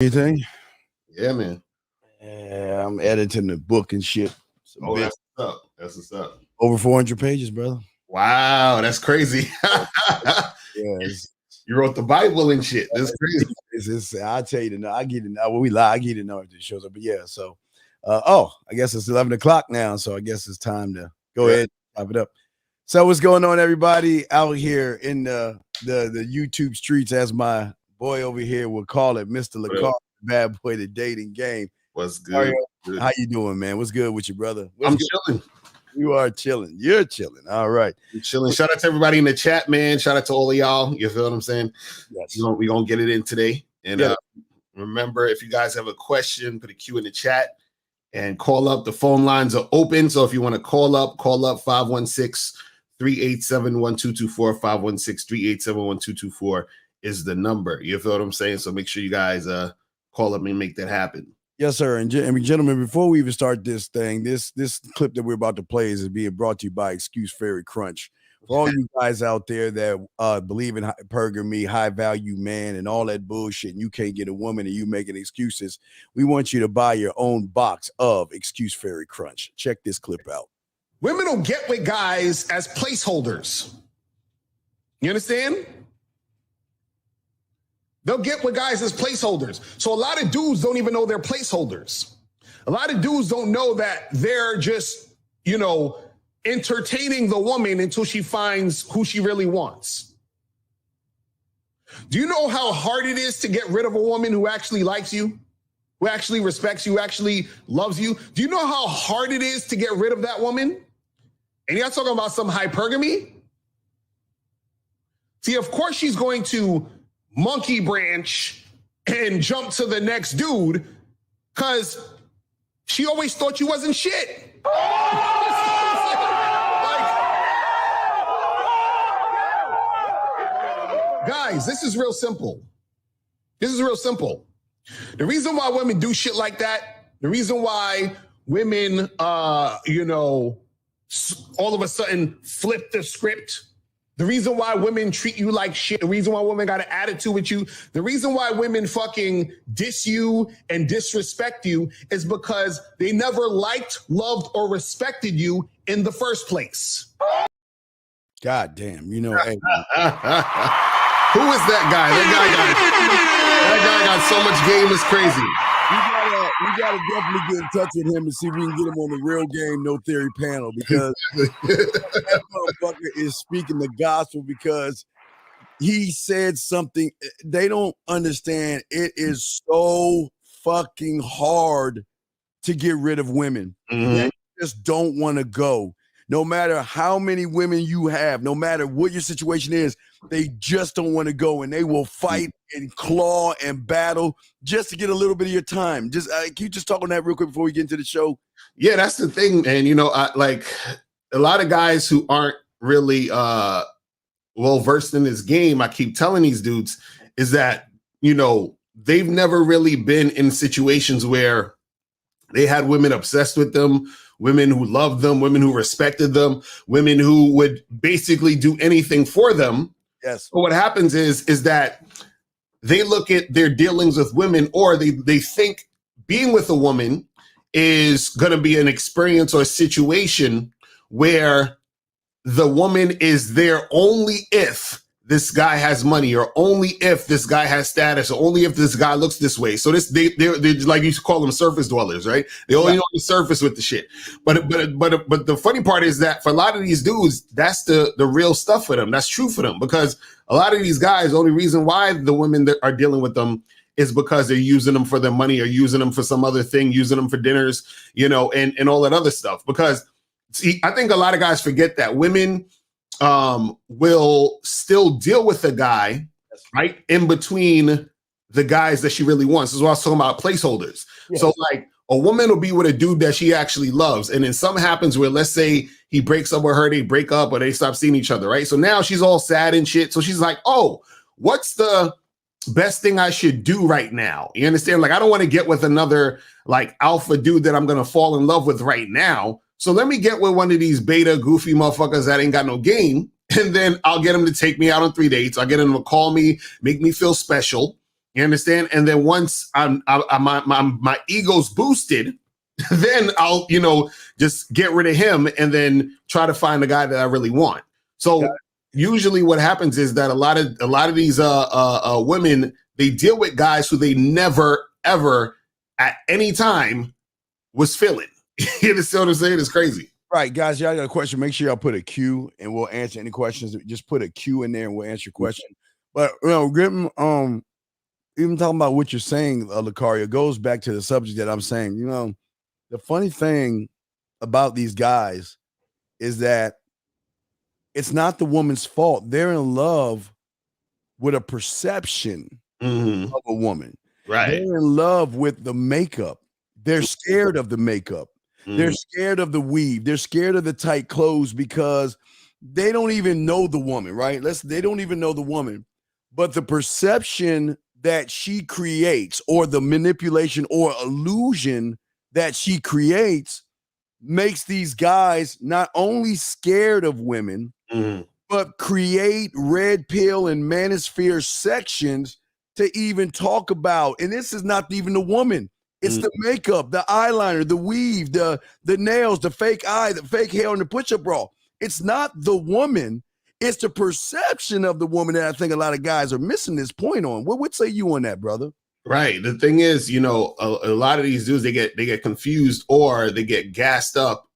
Anything? Yeah, man. Yeah, I'm editing the book and shit. Oh, that's what's up. That's what's up. Over 400 pages, brother. Wow, that's crazy. Yes. You wrote the Bible and shit. That's crazy. I'll tell you I get it now. Well, we lie, I get it now if it shows up. But yeah, so I guess it's 11 o'clock now. So I guess it's time to go ahead and wrap it up. So what's going on, everybody out here in the YouTube streets, as my boy over here will call it, Mr. LaCar, bad boy, the dating game. What's good? How you doing, man? What's good with you, brother? I'm chilling. You are chilling. You're chilling. All right. You're chilling. Shout out to everybody in the chat, man. Shout out to all of y'all. You feel what I'm saying? Yes. We're going to get it in today. And remember, if you guys have a question, put a Q in the chat and call up. The phone lines are open. So if you want to call up 516-387-1224. 516-387-1224 is the number. You feel what I'm saying? So make sure you guys call up and make that happen. Yes, sir. And gentlemen, before we even start this thing, this clip that we're about to play is being brought to you by Excuse Fairy Crunch. For all you guys out there that believe in hypergamy, high value man, and all that bullshit, and you can't get a woman and you making excuses, we want you to buy your own box of Excuse Fairy Crunch. Check this clip out. Women will get with guys as placeholders. You understand? They'll get with guys as placeholders. So a lot of dudes don't even know they're placeholders. A lot of dudes don't know that they're just, entertaining the woman until she finds who she really wants. Do you know how hard it is to get rid of a woman who actually likes you, who actually respects you, who actually loves you? Do you know how hard it is to get rid of that woman? And you're talking about some hypergamy? See, of course she's going to monkey branch and jump to the next dude because she always thought you wasn't shit. Guys, this is real simple. This is real simple. The reason why women do shit like that, the reason why women, all of a sudden flip the script, the reason why women treat you like shit, the reason why women got an attitude with you, the reason why women fucking diss you and disrespect you is because they never liked, loved, or respected you in the first place. God damn, hey. Who is that guy? That guy got so much game, it's crazy. We gotta definitely get in touch with him and see if we can get him on the Real Game No Theory panel, because that motherfucker is speaking the gospel, because he said something they don't understand. It is so fucking hard to get rid of women. Mm-hmm. They just don't want to go. No matter how many women you have, no matter what your situation is, they just don't want to go, and they will fight and claw and battle just to get a little bit of your time. Just can you just talk on that real quick before we get into the show? Yeah, that's the thing, man. I like a lot of guys who aren't really well versed in this game. I keep telling these dudes is that they've never really been in situations where they had women obsessed with them, women who loved them, women who respected them, women who would basically do anything for them. Yes. But what happens is that they look at their dealings with women, or they think being with a woman is going to be an experience or a situation where the woman is there only if this guy has money, or only if this guy has status, or only if this guy looks this way. So they're like, you should call them surface dwellers, right? They only on the surface with the shit. But the funny part is that for a lot of these dudes, that's the real stuff for them. That's true for them, because a lot of these guys, the only reason why the women that are dealing with them is because they're using them for their money, or using them for some other thing, using them for dinners, and all that other stuff. Because see, I think a lot of guys forget that women will still deal with the guy, right, in between the guys that she really wants. This is what I was talking about, placeholders. Yes. So like a woman will be with a dude that she actually loves, and then something happens where, let's say he breaks up with her, they break up, or they stop seeing each other, right? So now she's all sad and shit. So she's like, oh, what's the best thing I should do right now? You understand? Like, I don't want to get with another like alpha dude that I'm going to fall in love with right now. So let me get with one of these beta goofy motherfuckers that ain't got no game. And then I'll get him to take me out on 3 dates. I'll get him to call me, make me feel special. You understand? And then once my ego's boosted, then I'll, just get rid of him and then try to find the guy that I really want. So usually what happens is that a lot of these women, they deal with guys who they never, ever at any time was feeling. You understand what I'm saying? It's crazy. Right, guys, y'all got a question. Make sure y'all put a Q and we'll answer any questions. Just put a Q in there and we'll answer your question. But, even talking about what you're saying, Lucario, goes back to the subject that I'm saying. The funny thing about these guys is that it's not the woman's fault. They're in love with a perception of a woman. Right. They're in love with the makeup. They're scared of the makeup. They're scared of the weave. They're scared of the tight clothes because they don't even know the woman, right? They don't even know the woman. But the perception that she creates, or the manipulation or illusion that she creates, makes these guys not only scared of women, but create red pill and manosphere sections to even talk about. And this is not even the woman. It's the makeup, the eyeliner, the weave, the nails, the fake eye, the fake hair, and the push-up bra. It's not the woman. It's the perception of the woman that I think a lot of guys are missing this point on. What say you on that, brother? Right. The thing is, a lot of these dudes, they get confused, or they get gassed up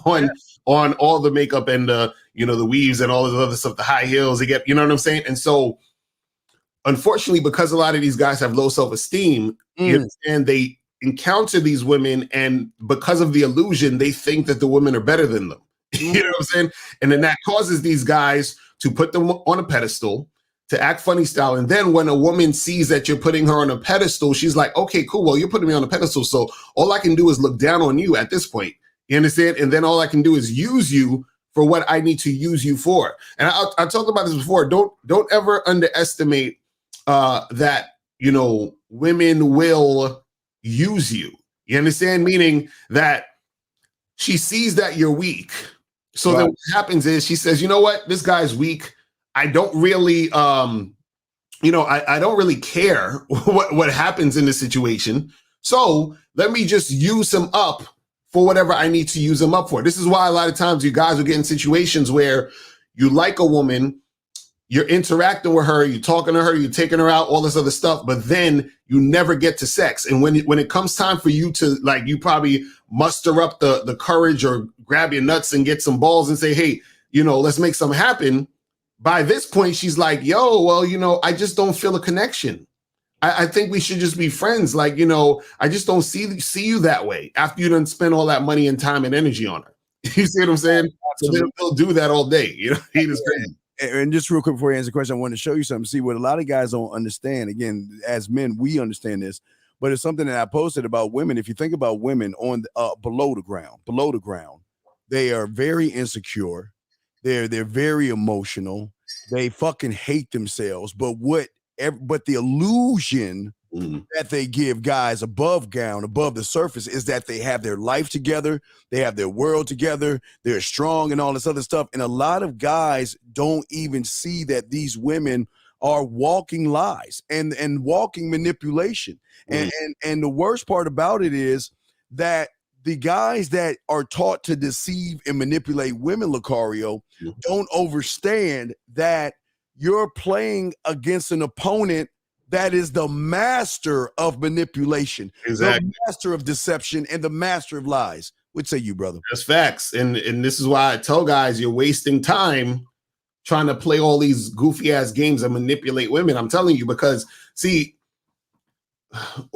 on all the makeup and the weaves and all of the other stuff, the high heels. They get, you know what I'm saying? And so, unfortunately, because a lot of these guys have low self-esteem, you understand, they encounter these women, and because of the illusion, they think that the women are better than them. You know what I'm saying? And then that causes these guys to put them on a pedestal, to act funny style. And then when a woman sees that you're putting her on a pedestal, she's like, okay, cool. Well, you're putting me on a pedestal, so all I can do is look down on you at this point. You understand? And then all I can do is use you for what I need to use you for. And I talked about this before. Don't ever underestimate that, women will use you. You understand? Meaning that she sees that you're weak. So then what happens is she says, you know what? This guy's weak. I don't really, I don't really care what happens in this situation. So let me just use him up for whatever I need to use him up for. This is why a lot of times you guys will get in situations where you like a woman, you're interacting with her, you're talking to her, you're taking her out, all this other stuff, but then you never get to sex. And when it comes time for you to, you probably muster up the courage or grab your nuts and get some balls and say, hey, let's make something happen. By this point, she's like, yo, well, I just don't feel a connection. I think we should just be friends. I just don't see you that way after you done spend all that money and time and energy on her. You see what I'm saying? So they'll do that all day. He is crazy. And just real quick before you answer the question, I want to show you something. See, what a lot of guys don't understand, again, as men, we understand this, but it's something that I posted about women. If you think about women on below the ground, they are very insecure. They're very emotional. They fucking hate themselves. But the illusion that they give guys above ground, above the surface, is that they have their life together, they have their world together, they're strong and all this other stuff. And a lot of guys don't even see that these women are walking lies and walking manipulation. And the worst part about it is that the guys that are taught to deceive and manipulate women, Lucario, don't understand that you're playing against an opponent that is the master of manipulation, the master of deception, and the master of lies. What say you, brother? That's facts. And this is why I tell guys, you're wasting time trying to play all these goofy ass games and manipulate women. I'm telling you, because see,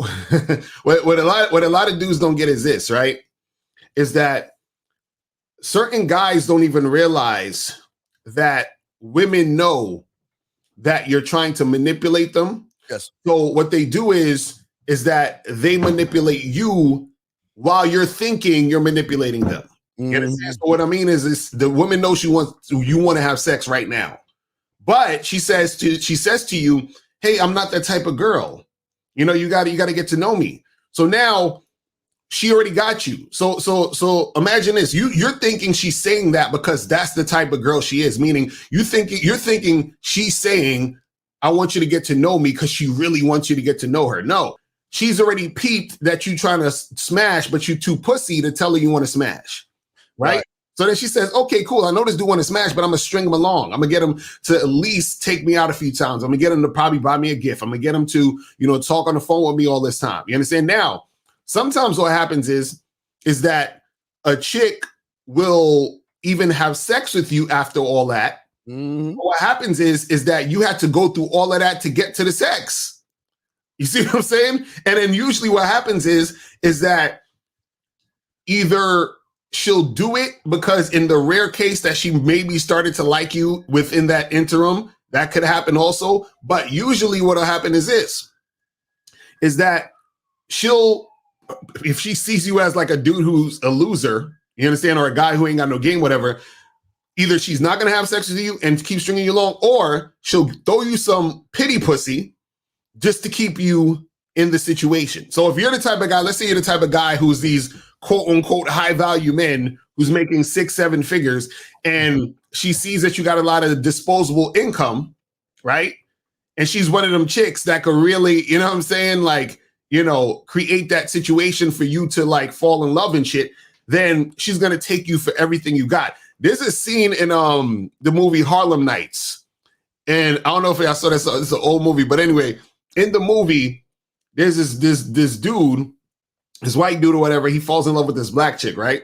what a lot of dudes don't get is this, right? Is that certain guys don't even realize that women know that you're trying to manipulate them. Yes. So what they do is that they manipulate you while you're thinking you're manipulating them. You understand? So what I mean is the woman knows you want to have sex right now, but she says to you, "Hey, I'm not that type of girl. You got to get to know me." So now she already got you. So imagine this. You're thinking she's saying that because that's the type of girl she is. Meaning you're thinking she's saying, I want you to get to know me because she really wants you to get to know her. No, she's already peeped that you trying to smash, but you too pussy to tell her you want to smash, right? So then she says, okay, cool. I know this dude want to smash, but I'm going to string him along. I'm going to get him to at least take me out a few times. I'm going to get him to probably buy me a gift. I'm going to get him to, talk on the phone with me all this time. You understand? Now, sometimes what happens is that a chick will even have sex with you after all that. Mm-hmm. What happens is that you had to go through all of that to get to the sex. You see what I'm saying? And then usually what happens is that either she'll do it because in the rare case that she maybe started to like you within that interim, that could happen also. But usually what'll happen is that she'll, if she sees you as like a dude who's a loser, you understand, or a guy who ain't got no game, whatever, either she's not going to have sex with you and keep stringing you along, or she'll throw you some pity pussy just to keep you in the situation. So if you're the type of guy, let's say you're the type of guy who's these quote unquote high value men who's making 6-7 figures, and she sees that you got a lot of disposable income, right? And she's one of them chicks that could really, you know what I'm saying? Like, create that situation for you to like fall in love and shit. Then she's going to take you for everything you got. There's a scene in the movie Harlem Nights. And I don't know if y'all saw this. It's an old movie, but anyway, in the movie, there's this dude, this white dude or whatever, he falls in love with this black chick, right?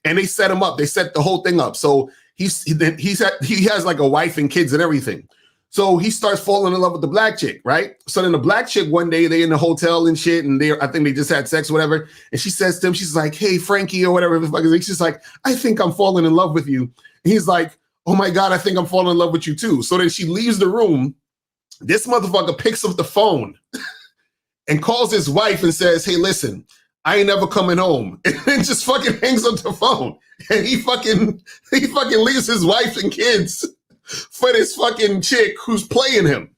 And they set him up. They set the whole thing up. So he has like a wife and kids and everything. So he starts falling in love with the black chick, right? So then the black chick, one day they in the hotel and shit, and I think they just had sex or whatever. And she says to him, she's like, hey, Frankie, or whatever. She's like, I think I'm falling in love with you. And he's like, oh my God, I think I'm falling in love with you too. So then she leaves the room. This motherfucker picks up the phone and calls his wife and says, hey, listen, I ain't never coming home. And then just fucking hangs up the phone. And he fucking leaves his wife and kids for this fucking chick who's playing him.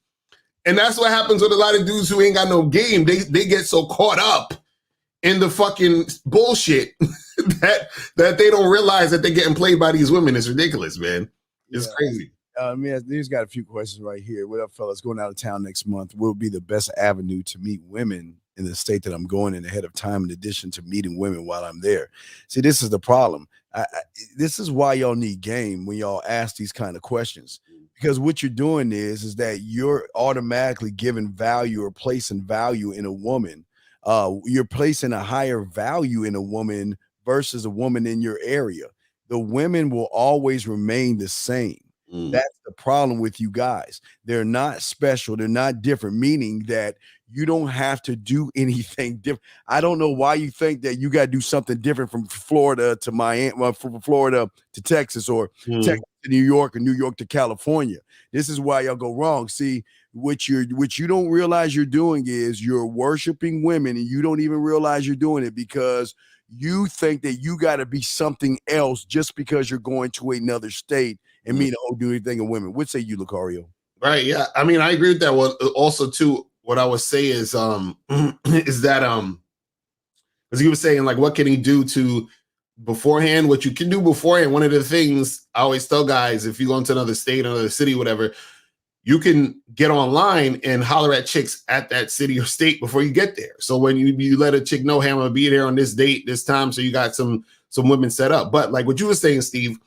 And that's what happens with a lot of dudes who ain't got no game. They get so caught up in the fucking bullshit that they don't realize that they're getting played by these women. It's ridiculous, man. It's crazy. These got a few questions right here. What up, fellas? Going out of town next month. Will be the best avenue to meet women in the state that I'm going in ahead of time, in addition to meeting women while I'm there. See, this is the problem. This is why y'all need game when y'all ask these kind of questions, because what you're doing is that you're automatically giving value or placing value in a woman. You're placing a higher value in a woman versus a woman in your area. The women will always remain the same. That's the problem with you guys. They're not special. They're not different, meaning that you don't have to do anything different. I don't know why you think that you got to do something different from Florida to Miami, from Florida to Texas, or Texas to New York, or New York to California. This is why y'all go wrong. See, what you don't realize you're doing is you're worshiping women, and you don't even realize you're doing it because you think that you got to be something else just because you're going to another state and mean to do anything in women. What say you, Lucario? Right. Yeah. I mean, I agree with that. Well, also too, what I would say is that as he was saying, like, what can he do to beforehand? What you can do beforehand. One of the things I always tell guys, if you go into another state, another city, whatever, you can get online and holler at chicks at that city or state before you get there. So when you let a chick know, hey, I'm gonna be there on this date, this time, so you got some women set up. But like what you were saying, Steve,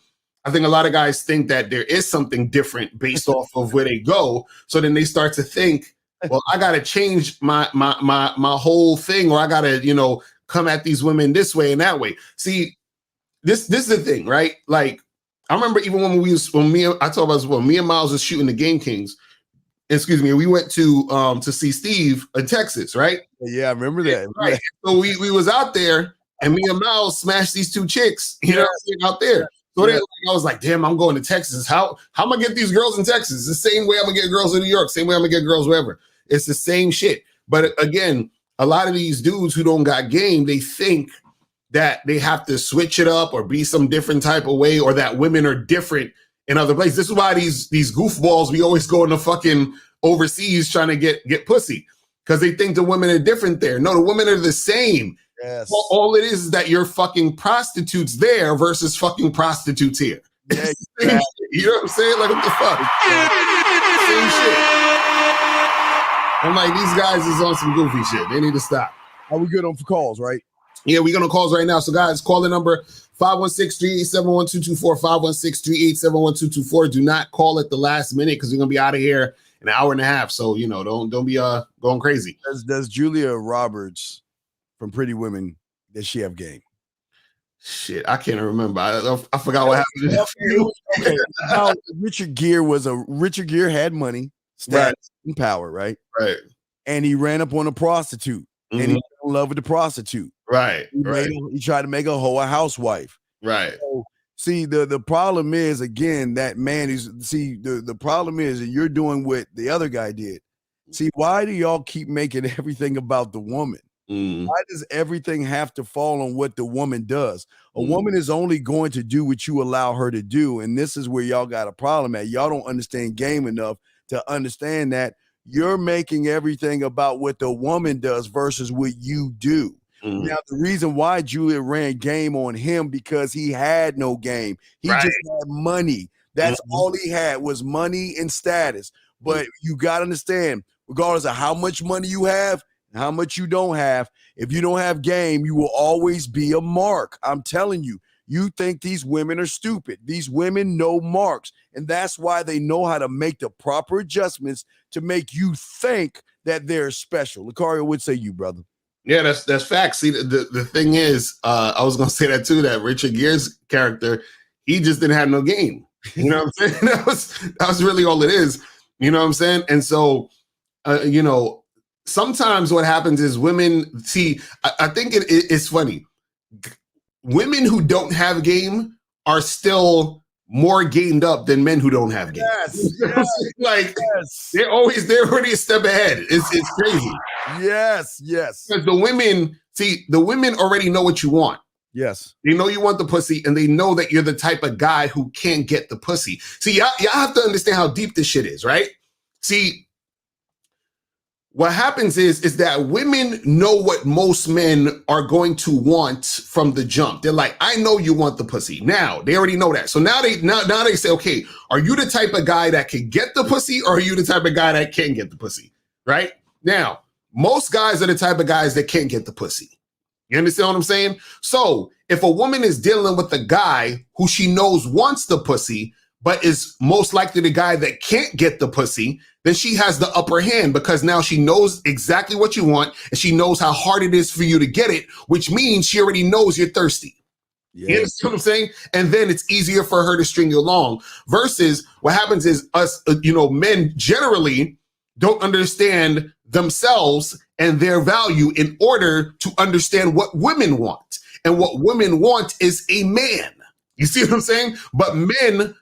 I think a lot of guys think that there is something different based off of where they go. So then they start to think, well, I got to change my whole thing, or I got to, come at these women this way and that way. See, this is the thing, right? Like, I remember even when me and Miles was shooting the Game Kings. Excuse me, we went to see Steve in Texas, right? Yeah, I remember that. Right. So we was out there, and me and Miles smashed these two chicks, out there. So then I was like, damn, I'm going to Texas. How am I gonna get these girls in Texas? The same way I'm gonna get girls in New York, same way I'm gonna get girls wherever. It's the same shit. But again, a lot of these dudes who don't got game, they think that they have to switch it up or be some different type of way, or that women are different in other places. This is why these goofballs, we always go in the fucking overseas trying to get pussy, because they think the women are different there. No, the women are the same. Yes. All it is that you're fucking prostitutes there versus fucking prostitutes here. Yeah, You know what I'm saying? Like, what the fuck? Same shit. I'm like, these guys is on some goofy shit. They need to stop. Are we good on for calls, right? Yeah, we're going to calls right now. So, guys, call the number 516-387-1224, 516-387-1224. Do not call at the last minute because we're going to be out of here in an hour and a half. So, don't be going crazy. Does Julia Roberts from Pretty Women, does she have game? Shit, I can't remember. I forgot what happened. Okay. Now, Richard Gere had money, status, and power, right? Right. And he ran up on a prostitute, and he fell in love with the prostitute. Right. He tried to make a hoe a housewife. Right. So, see, the problem is, again, that man is, the problem is that you're doing what the other guy did. See, why do y'all keep making everything about the woman? Why does everything have to fall on what the woman does? A woman is only going to do what you allow her to do. And this is where y'all got a problem at. Y'all don't understand game enough to understand that you're making everything about what the woman does versus what you do. Now, the reason why Julia ran game on him because he had no game. He just had money. That's all he had was money and status. But you got to understand, regardless of how much money you have, how much you don't have, if you don't have game, you will always be a mark. I'm telling you, you think these women are stupid. These women know marks, and that's why they know how to make the proper adjustments to make you think that they're special. Lucario would say you, brother. Yeah, that's facts. See, the thing is, I was gonna say that too. That Richard Gere's character, he just didn't have no game. You know what I'm saying? That was really all it is. You know what I'm saying? And so, sometimes what happens is women see. I think it's funny. Women who don't have game are still more gamed up than men who don't have game. They're already a step ahead. It's crazy. Yes. Because the women already know what you want. Yes. They know you want the pussy, and they know that you're the type of guy who can't get the pussy. See, y'all have to understand how deep this shit is, right? See, what happens is that women know what most men are going to want from the jump. They're like, I know you want the pussy. Now they already know that. So now they say, okay, are you the type of guy that can get the pussy, or are you the type of guy that can't get the pussy? Right? Now, most guys are the type of guys that can't get the pussy. You understand what I'm saying? So if a woman is dealing with a guy who she knows wants the pussy, but is most likely the guy that can't get the pussy, then she has the upper hand because now she knows exactly what you want and she knows how hard it is for you to get it, which means she already knows you're thirsty. Yes. You understand what I'm saying? And then it's easier for her to string you along versus what happens is us, men generally don't understand themselves and their value in order to understand what women want. And what women want is a man. You see what I'm saying? But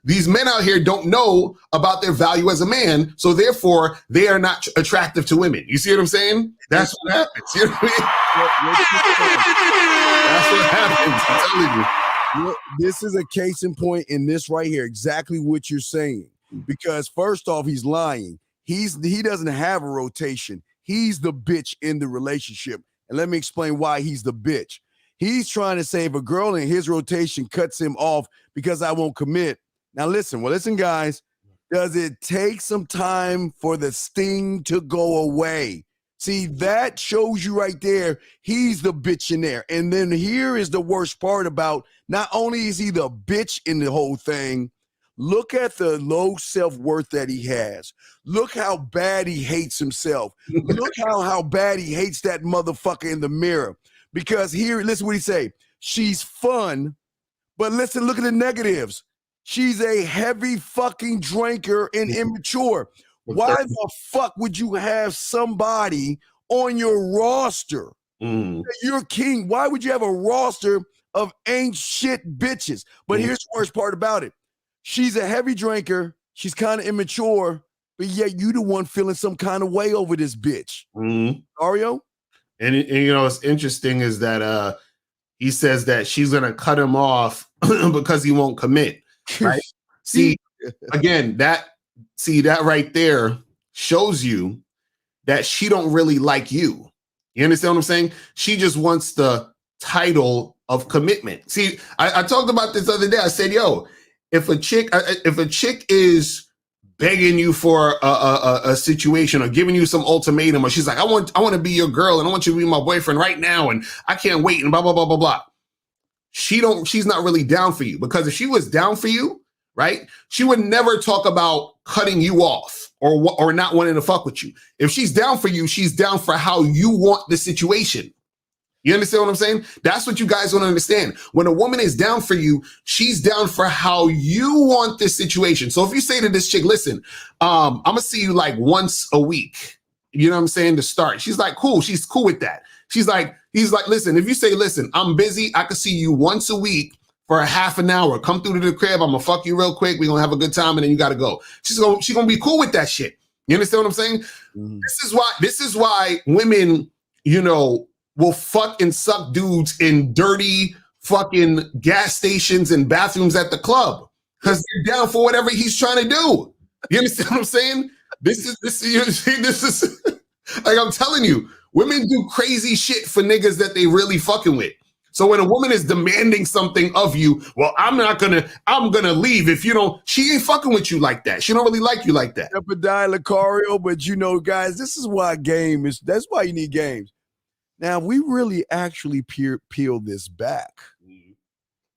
these men out here don't know about their value as a man, so therefore they are not attractive to women. You see what I'm saying? That's what happens. You know what I mean? That's what happens. I'm telling you. This is a case in point in this right here, exactly what you're saying. Because first off, he's lying. He doesn't have a rotation. He's the bitch in the relationship. And let me explain why he's the bitch. He's trying to say if a girl in his rotation cuts him off because I won't commit. Now listen, guys. Does it take some time for the sting to go away? See, that shows you right there, he's the bitch in there. And then here is the worst part about not only is he the bitch in the whole thing, look at the low self-worth that he has. Look how bad he hates himself. Look how bad he hates that motherfucker in the mirror. Because here, listen what he say. She's fun, but listen, look at the negatives. She's a heavy fucking drinker and immature. Why the fuck would you have somebody on your roster? You're king. Why would you have a roster of ain't shit bitches? But here's the worst part about it. She's a heavy drinker. She's kind of immature, but yet you the one feeling some kind of way over this bitch. Ario? And what's interesting is that he says that she's gonna cut him off because he won't commit. Right? See, again, that right there shows you that she don't really like you. You understand what I'm saying? She just wants the title of commitment. See, I talked about this the other day. I said, yo, if a chick is begging you for a situation or giving you some ultimatum, or she's like, I want to be your girl and I want you to be my boyfriend right now and I can't wait and blah, blah, blah, blah, blah. She's not really down for you, because if she was down for you, right, she would never talk about cutting you off or not wanting to fuck with you. If she's down for you, she's down for how you want the situation. You understand what I'm saying? That's what you guys don't understand. When a woman is down for you, she's down for how you want this situation. So if you say to this chick, listen, I'm going to see you like once a week, you know what I'm saying, to start. She's like, cool. She's cool with that. He's like, listen, if you say, listen, I'm busy, I can see you once a week for a half an hour. Come through to the crib. I'm going to fuck you real quick. We're going to have a good time and then you got to go. She's going to be cool with that shit. You understand what I'm saying? Mm. This is why women, you know, will fuck and suck dudes in dirty fucking gas stations and bathrooms at the club because they're down for whatever he's trying to do. You understand what I'm saying? This is like, I'm telling you, women do crazy shit for niggas that they really fucking with. So when a woman is demanding something of you, well, I'm gonna leave if you don't. She ain't fucking with you like that. She don't really like you like that. Lucario, but you know, guys, this is why game is. That's why you need games. Now, we really actually peel this back.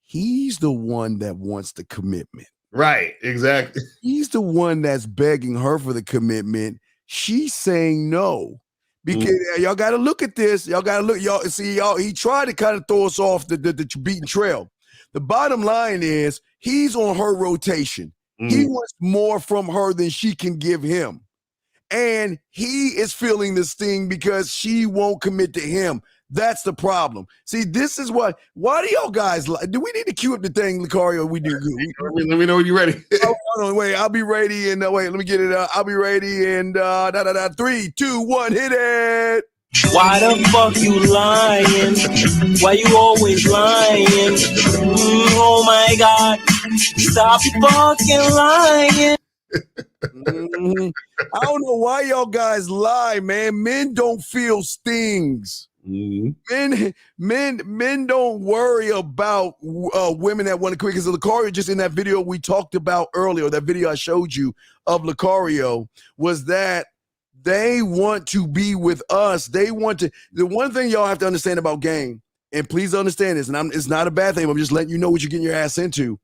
He's the one that wants the commitment. Right, exactly. He's the one that's begging her for the commitment. She's saying no. Because y'all got to look at this. Y'all got to look. Y'all see, he tried to kind of throw us off the beaten trail. The bottom line is he's on her rotation. He wants more from her than she can give him. And he is feeling this thing because she won't commit to him. That's the problem. See, this is why do y'all guys like? Do we need to cue up the thing, Lucario? We do good. Let me know when you're ready. Hold on, wait. I'll be ready. And wait, let me get it. I'll be ready. And 3, 2, 1, hit it. Why the fuck you lying? Why you always lying? Oh my God. Stop fucking lying. I don't know why y'all guys lie, man. Men don't feel stings. Men don't worry about women that want to quit. Because Lucario, just in that video we talked about earlier, that video I showed you of Lucario, was that they want to be with us. They want to. The one thing y'all have to understand about game, and please understand this, and it's not a bad thing. I'm just letting you know what you're getting your ass into.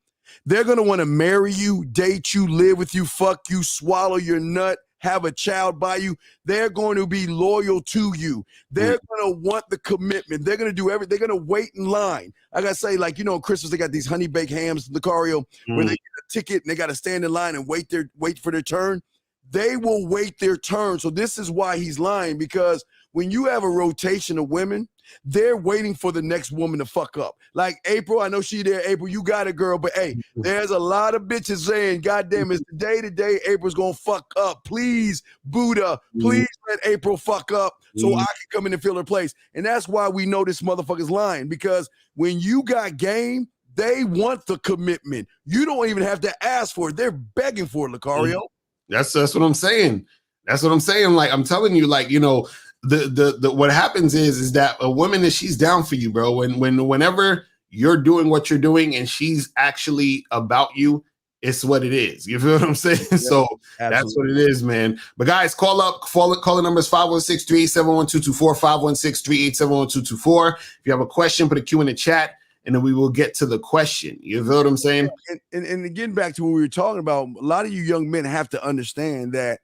They're going to want to marry you, date you, live with you, fuck you, swallow your nut, have a child by you. They're going to be loyal to you. They're going to want the commitment. They're going to do everything. They're going to wait in line. I got to say, like, you know, Christmas, they got these honey baked hams, Lucario, where they get a ticket and they got to stand in line and wait for their turn. They will wait their turn. So this is why he's lying, because when you have a rotation of women, they're waiting for the next woman to fuck up. Like April, I know she there. April, you got it, girl. But hey, there's a lot of bitches saying, God damn, it's today April's gonna fuck up. Please, Buddha, please let April fuck up so I can come in and fill her place. And that's why we know this motherfucker's lying, because when you got game, they want the commitment. You don't even have to ask for it. They're begging for it, Lucario. That's what I'm saying. That's what I'm saying. Like, I'm telling you, like, you know, the what happens is that a woman is, she's down for you, bro. Whenever you're doing what you're doing and she's actually about you, it's what it is. You feel what I'm saying? Yeah, so absolutely. That's what it is, man. But guys, call the numbers 516-387-1224, 516-387-1224. If you have a question, put a Q in the chat, and then we will get to the question. You feel what I'm saying? And getting back to what we were talking about, a lot of you young men have to understand that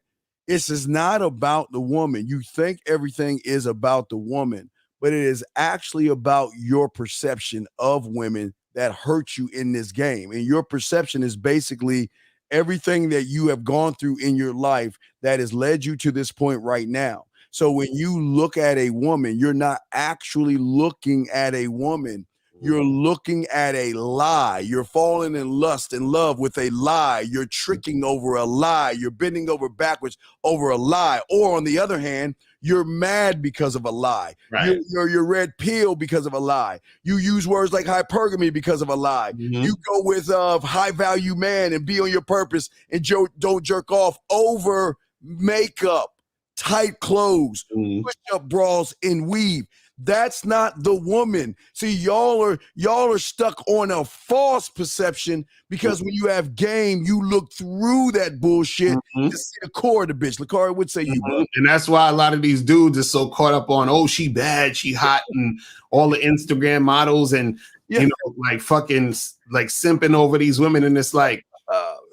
this is not about the woman. You think everything is about the woman, but it is actually about your perception of women that hurt you in this game. And your perception is basically everything that you have gone through in your life that has led you to this point right now. So when you look at a woman, you're not actually looking at a woman. You're looking at a lie. You're falling in lust and love with a lie. You're tricking over a lie. You're bending over backwards over a lie. Or on the other hand, you're mad because of a lie. Right. You're red pill because of a lie. You use words like hypergamy because of a lie. You go with high value man and be on your purpose and don't jerk off over makeup, tight clothes, push-up bras, and weave. That's not the woman. See, y'all are stuck on a false perception because when you have game, you look through that bullshit to see the core of the bitch. Lakari would say you, bro. And that's why a lot of these dudes are so caught up on, oh, she bad, she hot, and all the Instagram models and you know, like fucking like simping over these women. And it's like,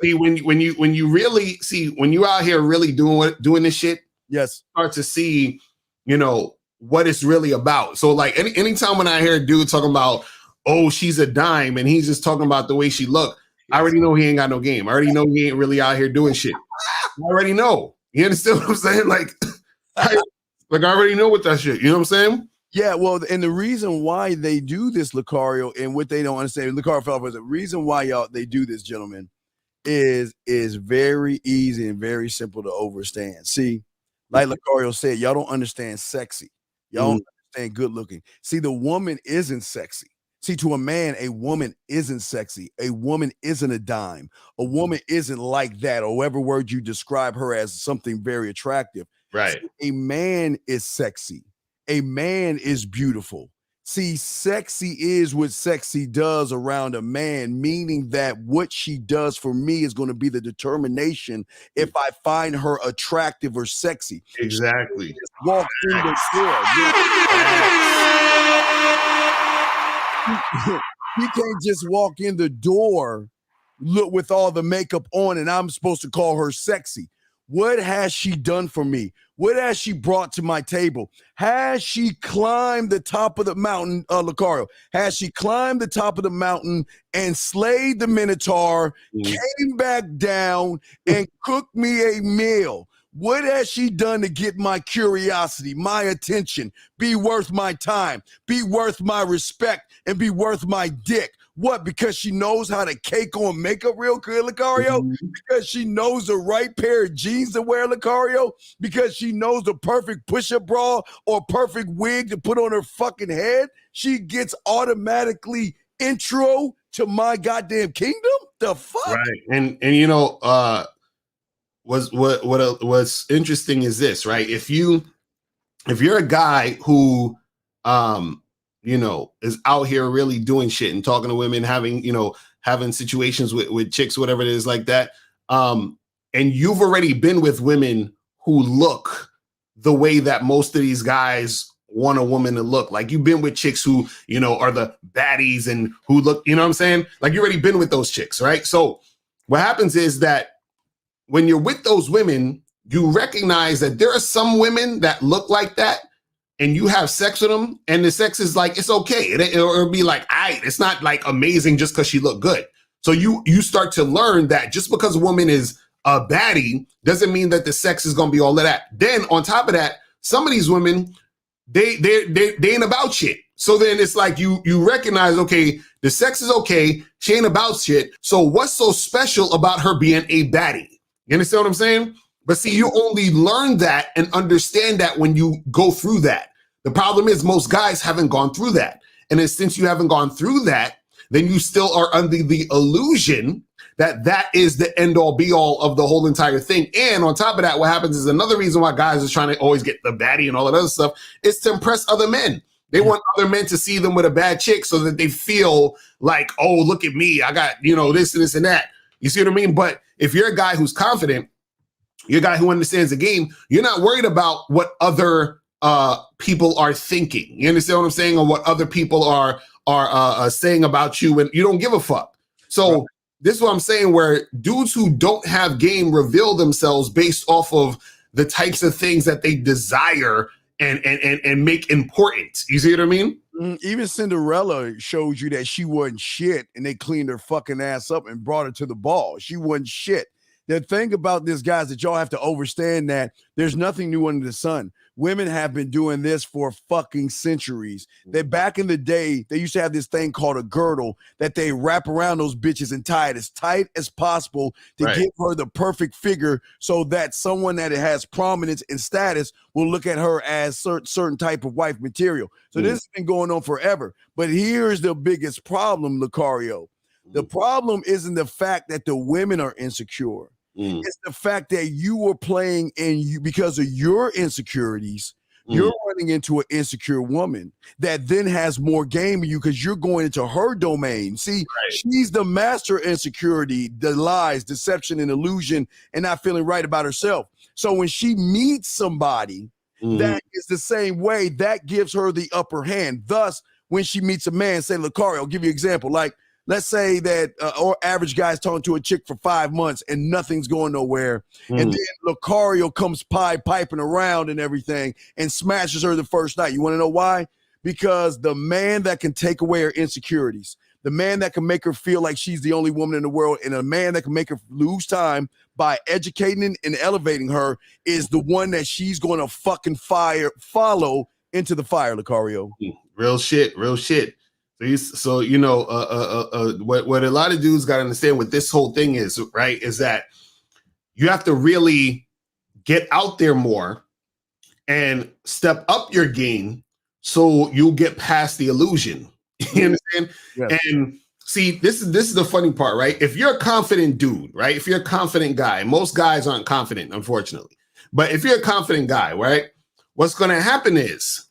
see, when you really see, when you out here really doing this shit, yes, start to see, you know, what it's really about. So like anytime when I hear a dude talking about, oh, she's a dime, and he's just talking about the way she look, I already know he ain't got no game. I already know he ain't really out here doing shit. I already know. You understand what I'm saying? Like, I already know what that shit. You know what I'm saying? Yeah, well, and the reason why they do this, Lucario, and what they don't understand, Lucario fell for the reason why they do this, gentlemen, is very easy and very simple to understand. See, like Lucario said, y'all don't understand sexy. Y'all don't understand good looking. See, the woman isn't sexy. See, to a man, a woman isn't sexy. A woman isn't a dime. A woman isn't like that, or whatever word you describe her as, something very attractive. Right. See, a man is sexy. A man is beautiful. See, sexy is what sexy does around a man, meaning that what she does for me is going to be the determination if I find her attractive or sexy. Exactly. She just walk in the door. He can't just walk in the door, look with all the makeup on, and I'm supposed to call her sexy. What has she done for me? What has she brought to my table? Has she climbed the top of the mountain, Lucario? Has she climbed the top of the mountain and slayed the Minotaur, came back down, and cooked me a meal? What has she done to get my curiosity, my attention, be worth my time, be worth my respect, and be worth my dick? What? Because she knows how to cake on makeup real good, Lucario? Because she knows the right pair of jeans to wear, Lucario? Because she knows the perfect push-up bra or perfect wig to put on her fucking head? She gets automatically intro to my goddamn kingdom? The fuck? Right. And you know, what's interesting is this, right? If you're a guy who you know, is out here really doing shit and talking to women, having situations with chicks, whatever it is like that, and you've already been with women who look the way that most of these guys want a woman to look. Like, you've been with chicks who, you know, are the baddies and who look, you know what I'm saying? Like, you already been with those chicks, right? So what happens is that when you're with those women, you recognize that there are some women that look like that, and you have sex with them, and the sex is like, it's okay. It'll be like, it's not like amazing just because she looked good. So you start to learn that just because a woman is a baddie doesn't mean that the sex is gonna be all of that. Then on top of that, some of these women, they ain't about shit. So then it's like you recognize, okay, the sex is okay, she ain't about shit. So what's so special about her being a baddie? You understand what I'm saying? But see, you only learn that and understand that when you go through that. The problem is most guys haven't gone through that. And since you haven't gone through that, then you still are under the illusion that that is the end all be all of the whole entire thing. And on top of that, what happens is another reason why guys are trying to always get the baddie and all that other stuff is to impress other men. They want other men to see them with a bad chick so that they feel like, oh, look at me. I got, you know, this and this and that. You see what I mean? But if you're a guy who's confident, you're a guy who understands the game, you're not worried about what other people are thinking. You understand what I'm saying? Or what other people are saying about you, and you don't give a fuck. So this is what I'm saying, where dudes who don't have game reveal themselves based off of the types of things that they desire and make important. You see what I mean? Even Cinderella shows you that she wasn't shit, and they cleaned her fucking ass up and brought her to the ball. She wasn't shit. The thing about this, guys, that y'all have to understand that there's nothing new under the sun. Women have been doing this for fucking centuries. That back in the day, they used to have this thing called a girdle that they wrap around those bitches and tie it as tight as possible to give her the perfect figure so that someone that has prominence and status will look at her as certain type of wife material. So this has been going on forever. But here's the biggest problem, Lucario. The problem isn't the fact that the women are insecure. It's the fact that you were playing because of your insecurities. you're running into an insecure woman that then has more game in you because you're going into her domain. See, she's the master of insecurity, the lies, deception, and illusion, and not feeling right about herself. So when she meets somebody that is the same way, that gives her the upper hand. Thus, when she meets a man, say, Lucari, I'll give you an example. Like, let's say that or average guy's talking to a chick for 5 months and nothing's going nowhere. And then Lucario comes piping around and everything and smashes her the first night. You want to know why? Because the man that can take away her insecurities, the man that can make her feel like she's the only woman in the world, and a man that can make her lose time by educating and elevating her is the one that she's going to fucking follow into the fire, Lucario. Real shit. So you know, what a lot of dudes got to understand what this whole thing is, right, is that you have to really get out there more and step up your game so you'll get past the illusion. You understand? Yes. And see, this is the funny part, right? If you're a confident dude, right? If you're a confident guy, most guys aren't confident, unfortunately. But if you're a confident guy, right? What's going to happen is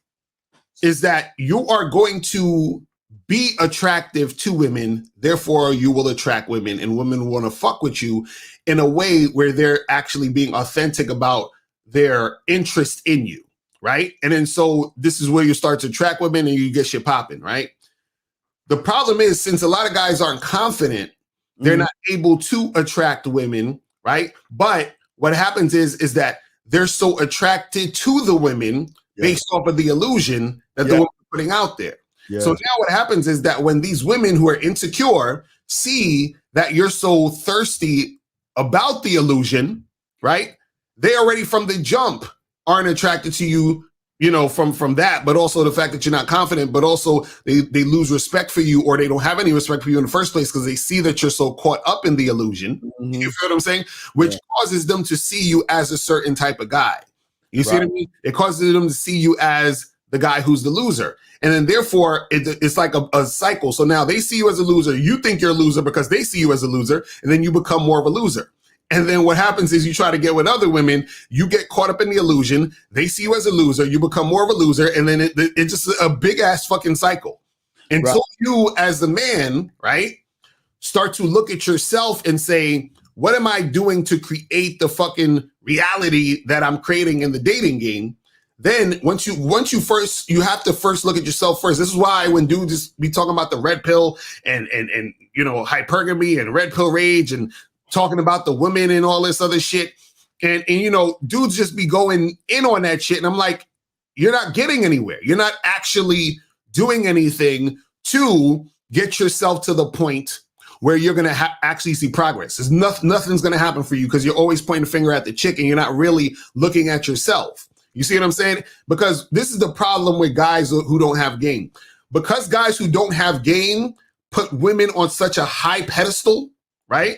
that you are going to be attractive to women, therefore you will attract women, and women want to fuck with you in a way where they're actually being authentic about their interest in you, right? And then so this is where you start to attract women and you get shit popping, right? The problem is, since a lot of guys aren't confident, they're not able to attract women, right? But what happens is that they're so attracted to the women based off of the illusion that the women are putting out there. So now what happens is that when these women who are insecure see that you're so thirsty about the illusion, right? They already from the jump aren't attracted to you, you know, from that, but also the fact that you're not confident, but also they lose respect for you, or they don't have any respect for you in the first place because they see that you're so caught up in the illusion. You feel what I'm saying? Which causes them to see you as a certain type of guy. You see what I mean? It causes them to see you as the guy who's the loser. And then therefore it's like a cycle. So now they see you as a loser. You think you're a loser because they see you as a loser, and then you become more of a loser. And then what happens is you try to get with other women, you get caught up in the illusion. They see you as a loser, you become more of a loser, and then it's just a big ass fucking cycle. Until you as the man, right, start to look at yourself and say, what am I doing to create the fucking reality that I'm creating in the dating game? Then once you first, you have to first look at yourself first. This is why when dudes be talking about the red pill and you know, hypergamy and red pill rage and talking about the women and all this other shit, and you know, dudes just be going in on that shit, and I'm like, you're not getting anywhere. You're not actually doing anything to get yourself to the point where you're going to actually see progress. There's nothing's going to happen for you because you're always pointing a finger at the chick and you're not really looking at yourself. You see what I'm saying? Because this is the problem with guys who don't have game. Because guys who don't have game put women on such a high pedestal, right?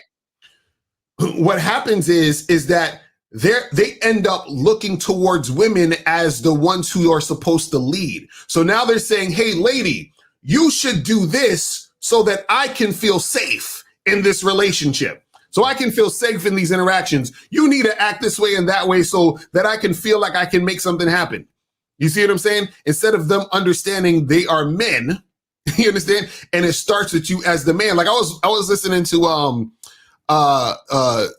What happens is that they end up looking towards women as the ones who are supposed to lead. So now they're saying, hey, lady, you should do this so that I can feel safe in this relationship. So I can feel safe in these interactions. You need to act this way and that way so that I can feel like I can make something happen. You see what I'm saying? Instead of them understanding they are men, you understand? And it starts with you as the man. Like I was listening to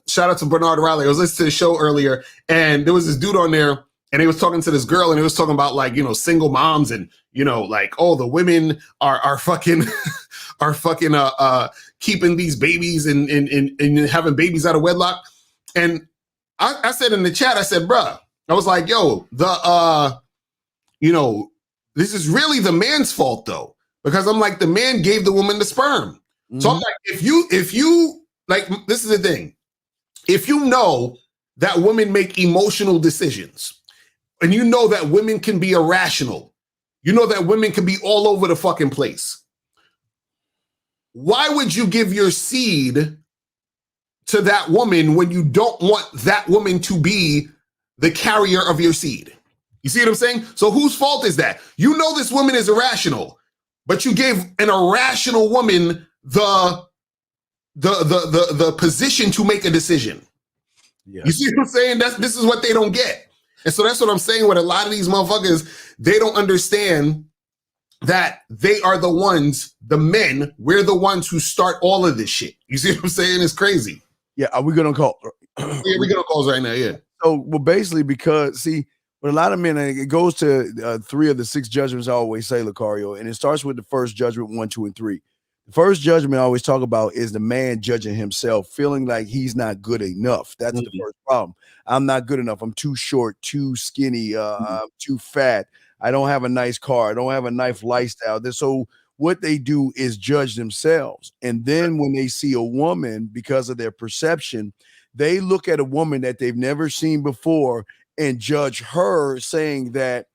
shout out to Bernard Riley. I was listening to the show earlier, and there was this dude on there, and he was talking to this girl, and he was talking about, like, you know, single moms, and, you know, like, oh, the women are fucking keeping these babies and having babies out of wedlock. And I said in the chat, I said, bruh, I was like, yo, you know, this is really the man's fault though, because I'm like, the man gave the woman the sperm. So I'm like, if you like, this is the thing. If you know that women make emotional decisions, and you know that women can be irrational, you know that women can be all over the fucking place, why would you give your seed to that woman when you don't want that woman to be the carrier of your seed? You see what I'm saying? So whose fault is that? You know this woman is irrational, but you gave an irrational woman the position to make a decision. Yeah. You see what I'm saying? This is what they don't get. And so that's what I'm saying with a lot of these motherfuckers. They don't understand that they are the ones, the men, we're the ones who start all of this shit. You see what I'm saying? It's crazy. Yeah, are we gonna call? Yeah, we're gonna calls right now. Yeah. So, well, basically, because see, with a lot of men, it goes to 3 of the 6 judgments I always say, Lucario, and it starts with the first judgment, 1, 2, and 3. The first judgment I always talk about is the man judging himself, feeling like he's not good enough. That's the first problem. I'm not good enough. I'm too short, too skinny, I'm too fat. I don't have a nice car. I don't have a nice lifestyle. So what they do is judge themselves. And then when they see a woman, because of their perception, they look at a woman that they've never seen before and judge her, saying that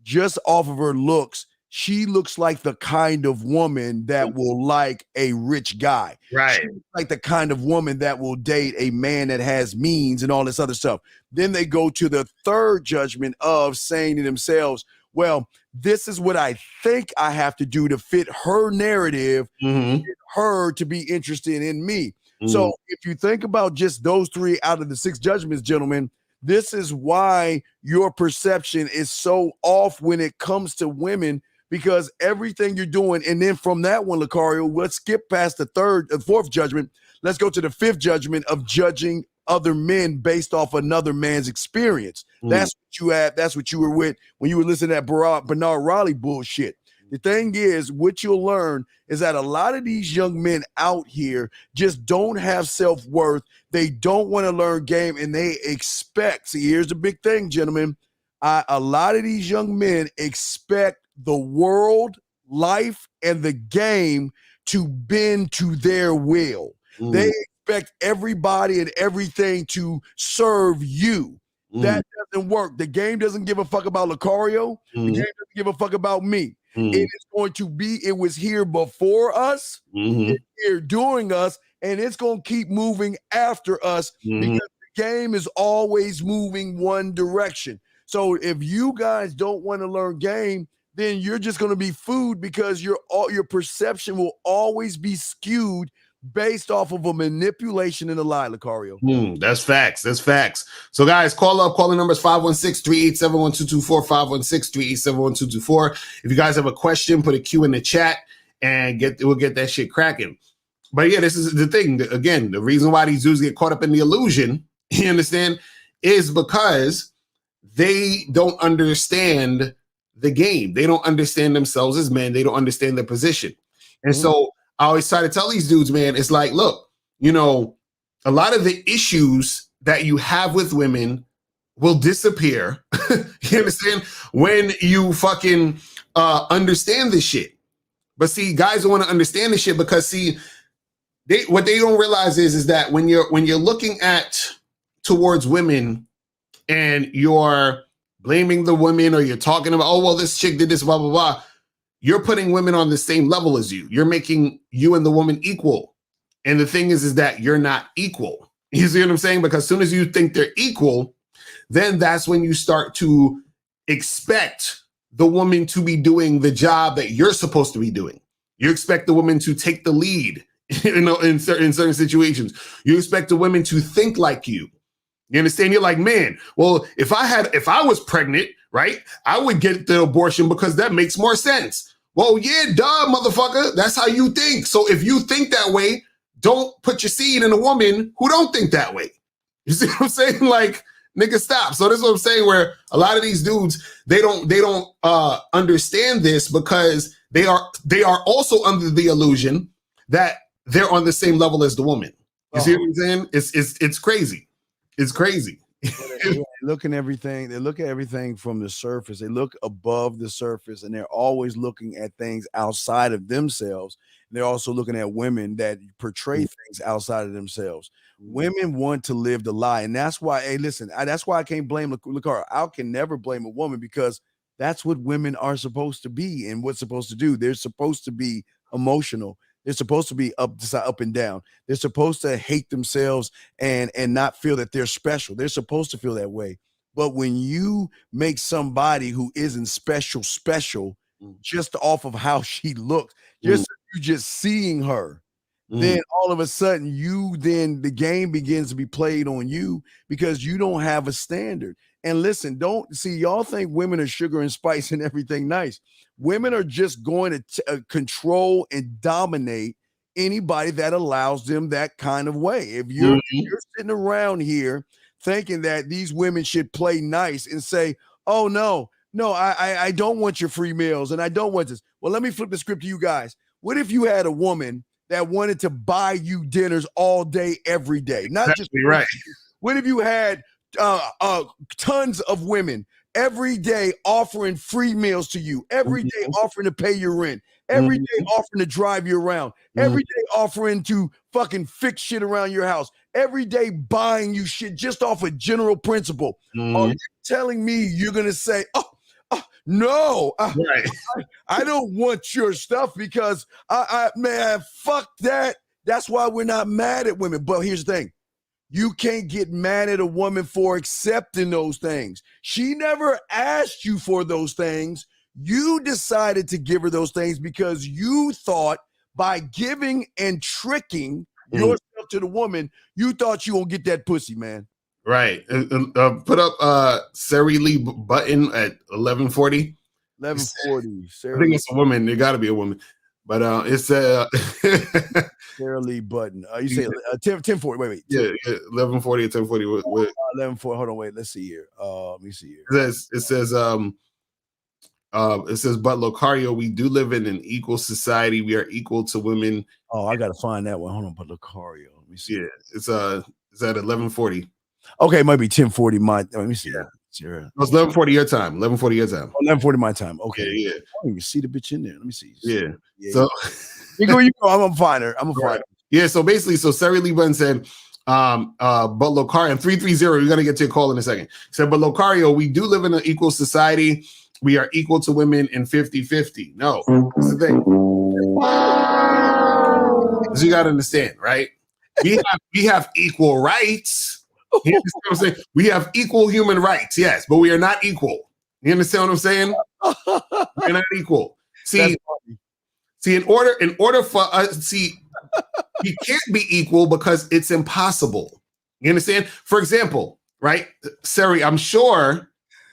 just off of her looks, she looks like the kind of woman that will like a rich guy. Right. She looks like the kind of woman that will date a man that has means and all this other stuff. Then they go to the third judgment of saying to themselves, well, this is what I think I have to do to fit her narrative, get her to be interested in me. So if you think about just those 3 out of the 6 judgments, gentlemen, this is why your perception is so off when it comes to women, because everything you're doing. And then from that one, Lucario, let's skip past the 4th judgment. Let's go to the 5th judgment of judging other men based off another man's experience. That's what you had. That's what you were with when you were listening to that Bernard Raleigh bullshit. The thing is, what you'll learn is that a lot of these young men out here just don't have self-worth. They don't want to learn game, and they expect. See, here's the big thing, gentlemen. A lot of these young men expect the world, life, and the game to bend to their will. They expect everybody and everything to serve you. That doesn't work. The game doesn't give a fuck about Lucario. The game doesn't give a fuck about me. It is going to be, it was here before us, it's here during us, and it's going to keep moving after us because the game is always moving one direction. So if you guys don't want to learn game, then you're just going to be food, because your perception will always be skewed based off of a manipulation and a lie, Lucario. That's facts. That's facts. So, guys, call up. Calling numbers 516-387-1224, 516-387-1224. If you guys have a question, put a Q in the chat and we'll get that shit cracking. But yeah, this is the thing. Again, the reason why these dudes get caught up in the illusion, you understand, is because they don't understand the game. They don't understand themselves as men. They don't understand their position. And so I always try to tell these dudes, man, it's like, look, you know, a lot of the issues that you have with women will disappear. You understand? When you fucking understand this shit. But see, guys don't want to understand this shit because see, what they don't realize is that when you're looking at towards women and you're blaming the women, or you're talking about, oh, well, this chick did this, blah, blah, blah. You're putting women on the same level as you. You're making you and the woman equal. And the thing is that you're not equal. You see what I'm saying? Because as soon as you think they're equal, then that's when you start to expect the woman to be doing the job that you're supposed to be doing. You expect the woman to take the lead, you know, in certain situations. You expect the women to think like you. You understand? You're like, man, well, if I was pregnant, right, I would get the abortion because that makes more sense. Well, yeah, duh, motherfucker. That's how you think. So if you think that way, don't put your seed in a woman who don't think that way. You see what I'm saying? Like, nigga, stop. So this is what I'm saying, where a lot of these dudes, they don't understand this because they are also under the illusion that they're on the same level as the woman. You see what I'm saying? It's crazy. It's crazy. They look at everything from the surface. They look above the surface, and they're always looking at things outside of themselves. They're also looking at women that portray things outside of themselves. Women want to live the lie, and that's why. Hey, listen, that's why I can't blame Lucara. I can never blame a woman, because that's what women are supposed to be and what's supposed to do. They're supposed to be emotional. They're supposed to be up and down. They're supposed to hate themselves and not feel that they're special. They're supposed to feel that way. But when you make somebody who isn't special just off of how she looks, you just seeing her, then all of a sudden the game begins to be played on you because you don't have a standard. And listen, don't see, y'all think women are sugar and spice and everything nice. Women are just going to control and dominate anybody that allows them that kind of way. If you're sitting around here thinking that these women should play nice and say, oh no, I don't want your free meals and I don't want this. Well, let me flip the script to you guys. What if you had a woman that wanted to buy you dinners all day, every day? Not just right. What if you had tons of women every day offering free meals to you, every day offering to pay your rent, every day offering to drive you around, every day offering to fucking fix shit around your house, every day buying you shit just off a general principle? Are you telling me you're gonna say, no, right. I don't want your stuff because man, fuck that. That's why we're not mad at women. But here's the thing. You can't get mad at a woman for accepting those things. She never asked you for those things. You decided to give her those things because you thought by giving and tricking yourself to the woman, you thought you won't get that pussy, man. Right. Put up Sari Lee Button at 1140. 1140. I think it's a woman. There got to be a woman. But it's Sarah Lee Button. You say 1040. Wait. Yeah, 1140 or 1040. 1140. Hold on, wait. Let's see here. Let me see here. It says but Locario, we do live in an equal society. We are equal to women. Oh, I gotta find that one. Hold on, but Locario. Let me see. Yeah, it's at 1140. Okay, it might be 1040 my. Let me see. Yeah. Sure. It was 1140 your time. 1140 your time. 1140 my time. Okay. Yeah. I don't even see the bitch in there. Let me see. Yeah. So you go. I'm gonna find her. I'm gonna find her. Yeah. So basically, Sari Lee Button said, but Locario, and 330, you're gonna get to your call in a second. Said, but Locario, we do live in an equal society. We are equal to women in 50-50. No, that's the thing. So you gotta understand, right? We have equal rights. You understand what I'm saying? We have equal human rights, yes, but we are not equal. You understand what I'm saying? We're not equal. See, in order for us, we can't be equal because it's impossible. You understand? For example, right, Sari, I'm sure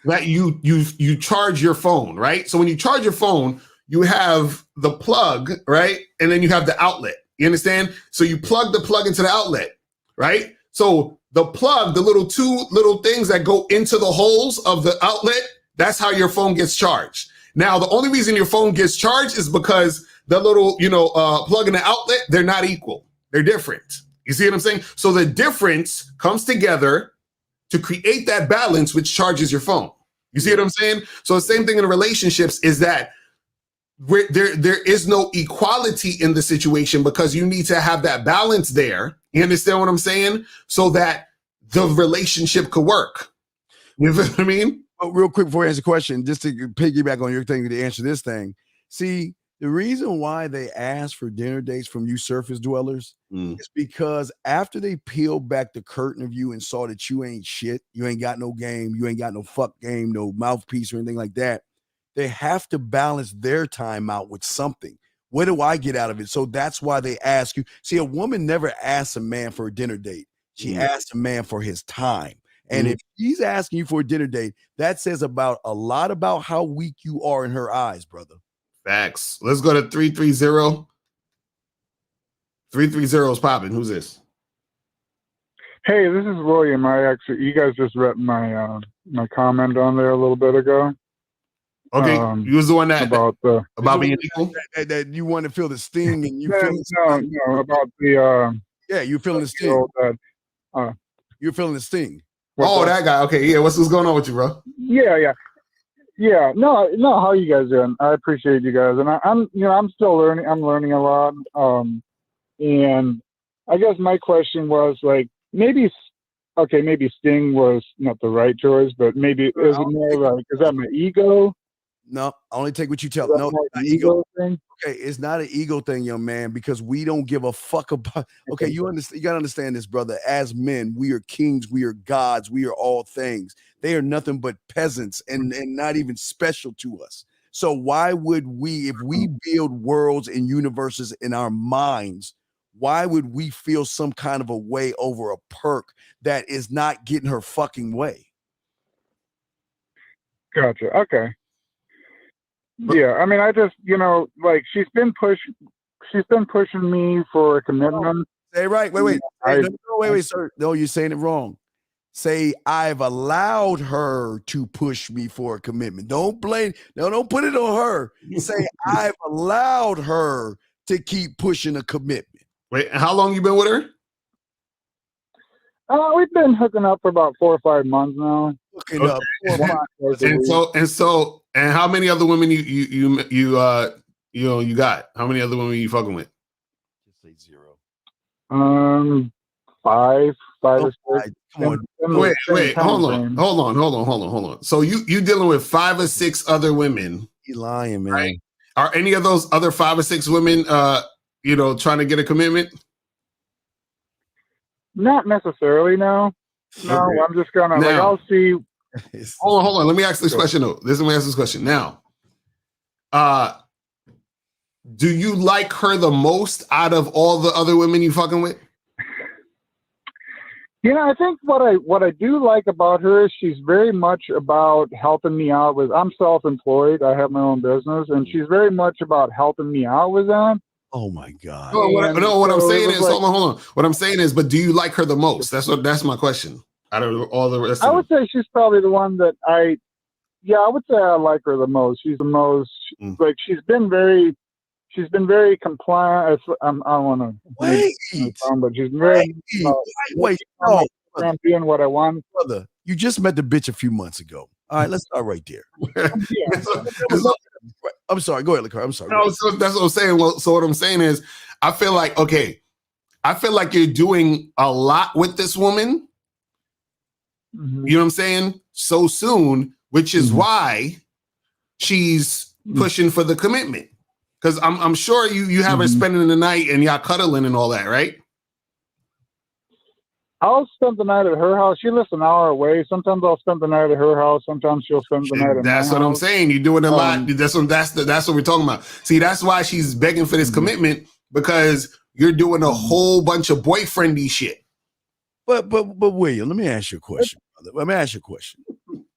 that you charge your phone, right? So when you charge your phone, you have the plug, right, and then you have the outlet. You understand? So you plug the plug into the outlet, right? So the plug, the two little things that go into the holes of the outlet, that's how your phone gets charged. Now, the only reason your phone gets charged is because the little, plug in the outlet, they're not equal. They're different. You see what I'm saying? So the difference comes together to create that balance, which charges your phone. You see what I'm saying? So the same thing in relationships is that there is no equality in the situation because you need to have that balance there. You understand what I'm saying? So that the relationship could work. You know what I mean? Well, real quick before I answer the question, just to piggyback on your thing to answer this thing. See, the reason why they ask for dinner dates from you surface dwellers is because after they peeled back the curtain of you and saw that you ain't shit, you ain't got no game, you ain't got no fuck game, no mouthpiece or anything like that, they have to balance their time out with something. What do I get out of it? So that's why they ask you. See, a woman never asks a man for a dinner date. She asks a man for his time. And if he's asking you for a dinner date, that says a lot about how weak you are in her eyes, brother. Facts. Let's go to 330. 330 is popping. Who's this? Hey, this is William. You guys just read my my comment on there a little bit ago. Okay, you was the one that about being equal. That you want to feel the sting and you no, about the you're feeling the sting. You're feeling the sting. That guy. Okay, yeah. What's going on with you, bro? Yeah. No. How you guys doing? I appreciate you guys, and I'm still learning. I'm learning a lot. And I guess my question was like maybe Sting was not the right choice, but maybe is it more like is that my ego? No, I only take what you tell. No, it's not ego thing. Okay, it's not an ego thing, young man, because we don't give a fuck about. Okay, you understand? You gotta understand this, brother. As men, we are kings, we are gods, we are all things. They are nothing but peasants and not even special to us. So why would we, if we build worlds and universes in our minds, why would we feel some kind of a way over a perk that is not getting her fucking way? Gotcha. Okay. Yeah, I mean, I just, like she's been pushing me for a commitment. Say right. Wait. Wait, sir. No, you're saying it wrong. Say I've allowed her to push me for a commitment. Don't blame. No, don't put it on her. Say I've allowed her to keep pushing a commitment. Wait, how long you been with her? We've been hooking up for about 4 or 5 months now. Hooking up. And how many other women you got? How many other women you fucking with? Just say 0. 5 or 6. Come on. Wait, hold on. So you dealing with 5 or 6 other women? You lying, man. Right? Are any of those other 5 or 6 women trying to get a commitment? Not necessarily, no. No, okay. I'm just gonna I'll see. Hold on. Let me ask this question though. Now, do you like her the most out of all the other women you fucking with? I think what I do like about her is she's very much about helping me out with. I'm self-employed. I have my own business, and she's very much about helping me out with that. Oh my God! What I'm saying is, hold on. What I'm saying is, but do you like her the most? That's my question. Out of all the rest, I would say she's probably the one that I would say I like her the most. She's the most like she's been very compliant. I don't want to wait, but she's very wait. I'm doing what I want, brother. You just met the bitch a few months ago. All right, let's start right there. I'm sorry. Go ahead, Lakar. I'm sorry. No, so that's what I'm saying. Well, so what I'm saying is, I feel like you're doing a lot with this woman. Mm-hmm. You know what I'm saying? So soon, which is why she's pushing for the commitment. Because I'm sure you have her spending the night and y'all cuddling and all that, right? I'll spend the night at her house. She lives an hour away. Sometimes I'll spend the night at her house. Sometimes she'll spend the night at my house. That's what I'm saying. You're doing a lot. That's what we're talking about. See, that's why she's begging for this commitment, because you're doing a whole bunch of boyfriendy shit. But William, let me ask you a question, brother. Let me ask you a question.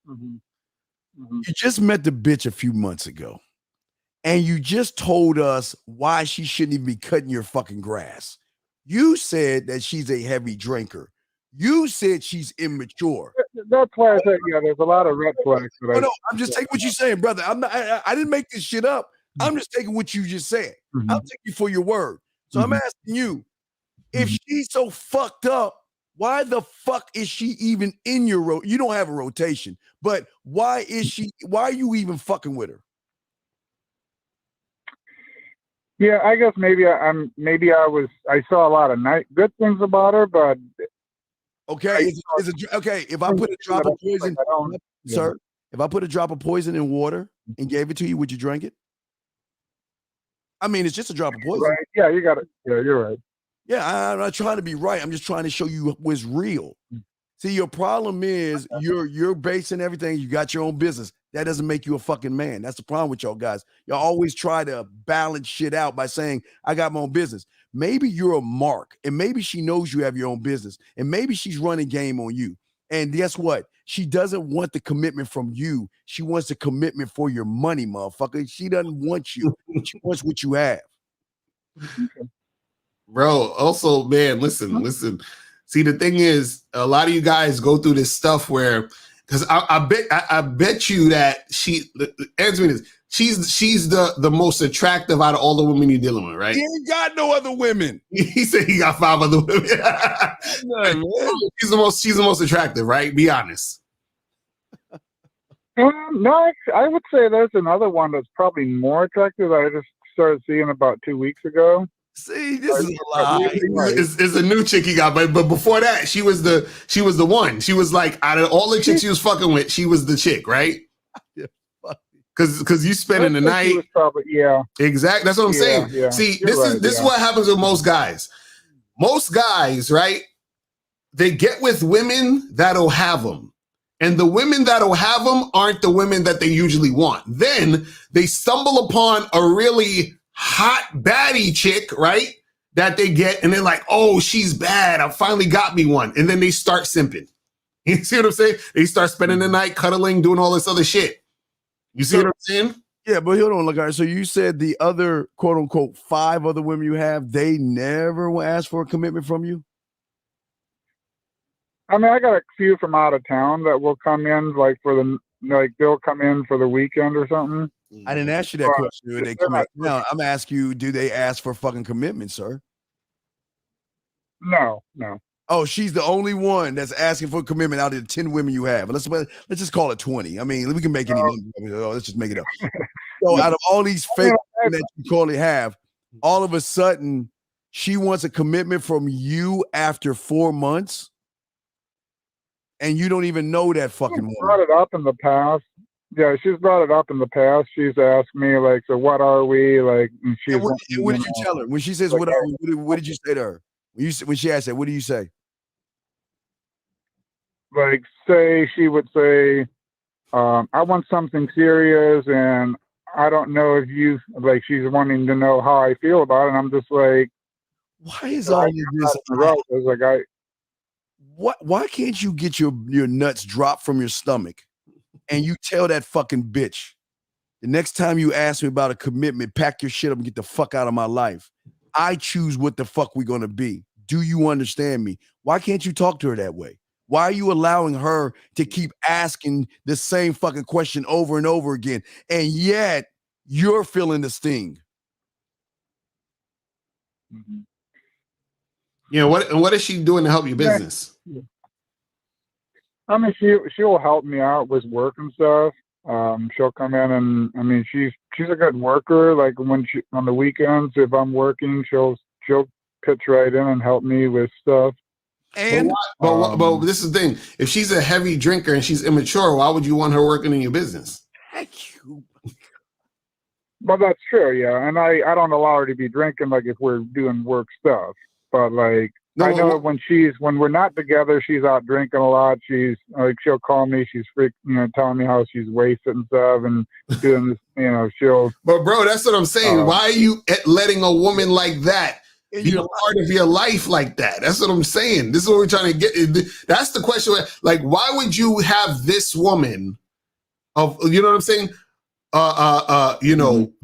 You just met the bitch a few months ago, and you just told us why she shouldn't even be cutting your fucking grass. You said that she's a heavy drinker. You said she's immature. That's why I said, there's a lot of red flags. No, I'm just taking what you're saying, brother. I didn't make this shit up. I'm just taking what you just said. I'll take you for your word. So I'm asking you, if she's so fucked up, why the fuck is she even in your you don't have a rotation, but why are you even fucking with her? Yeah, I guess maybe I saw a lot of good things about her, but okay, if I put a drop of poison, sir, if I put a drop of poison in water and gave it to you, would you drink it? I mean, it's just a drop of poison. Right. Yeah, you got it. Yeah, you're right. Yeah, I'm not trying to be right. I'm just trying to show you what's real. See, your problem is you're basing everything. You got your own business. That doesn't make you a fucking man. That's the problem with y'all guys. Y'all always try to balance shit out by saying, I got my own business. Maybe you're a mark, and maybe she knows you have your own business, and maybe she's running game on you. And guess what? She doesn't want the commitment from you. She wants the commitment for your money, motherfucker. She doesn't want you. She wants what you have. Bro, also, man, listen. See, the thing is, a lot of you guys go through this stuff where, because I bet you that answer me this, she's the most attractive out of all the women you're dealing with, right? He ain't got no other women. He said he got 5 other women. She's the most attractive, right? Be honest. No, I would say there's another one that's probably more attractive that I just started seeing about 2 weeks ago. See, this is a lie. It's a new chick he got, but before that, she was the one. She was like, out of all the chicks she was fucking with, she was the chick, right? Because you spending the night. Probably, yeah. Exactly. That's what I'm saying. Yeah. See, this is what happens with most guys. Most guys, right? They get with women that'll have them. And the women that'll have them aren't the women that they usually want. Then they stumble upon a really hot baddie chick, right? that they get, and they're like, oh, she's bad. I finally got me one. And then they start simping. You see what I'm saying? They start spending the night cuddling, doing all this other shit. You see what I'm saying? Yeah, but hold on, look, all right. So you said the other quote unquote 5 other women you have, they never will ask for a commitment from you? I mean, I got a few from out of town that will come in, like they'll come in for the weekend or something. I didn't ask you that question. Do they come in now? I'm asking you, do they ask for fucking commitment, sir? No. Oh, she's the only one that's asking for commitment out of the 10 women you have. Let's just call it 20. I mean, we can make any number. Let's just make it up. So out of all these fake women that you currently have, all of a sudden she wants a commitment from you after 4 months, and you don't even know that fucking woman. Brought it up in the past. Yeah, she's brought it up in the past. She's asked me, like, so what are we? Like, and she's what did you tell her? When she says, like, what are we? What did you say to her? When she asked that, what do you say? Like, she would say, I want something serious, and I don't know if she's wanting to know how I feel about it. And I'm just like, why is all of this? Why can't you get your nuts dropped from your stomach and you tell that fucking bitch, the next time you ask me about a commitment, pack your shit up and get the fuck out of my life. I choose what the fuck we're going to be. Do you understand me? Why can't you talk to her that way? Why are you allowing her to keep asking the same fucking question over and over again? And yet you're feeling the sting. Mm-hmm. Yeah, what is she doing to help your business? I mean, she'll help me out with work and stuff. She'll come in, and I mean, she's a good worker. Like when on the weekends, if I'm working, she'll pitch right in and help me with stuff. And but this is the thing: if she's a heavy drinker and she's immature, why would you want her working in your business? Well, that's true, yeah. And I don't allow her to be drinking, like if we're doing work stuff. But like, I know when we're not together, she's out drinking a lot. She's like, she'll call me. She's telling me how she's wasted and stuff, and doing this. She'll. But bro, that's what I'm saying. Why are you letting a woman like that be a part of your life like that? That's what I'm saying. This is what we're trying to get. That's the question. Like, why would you have this woman you know what I'm saying?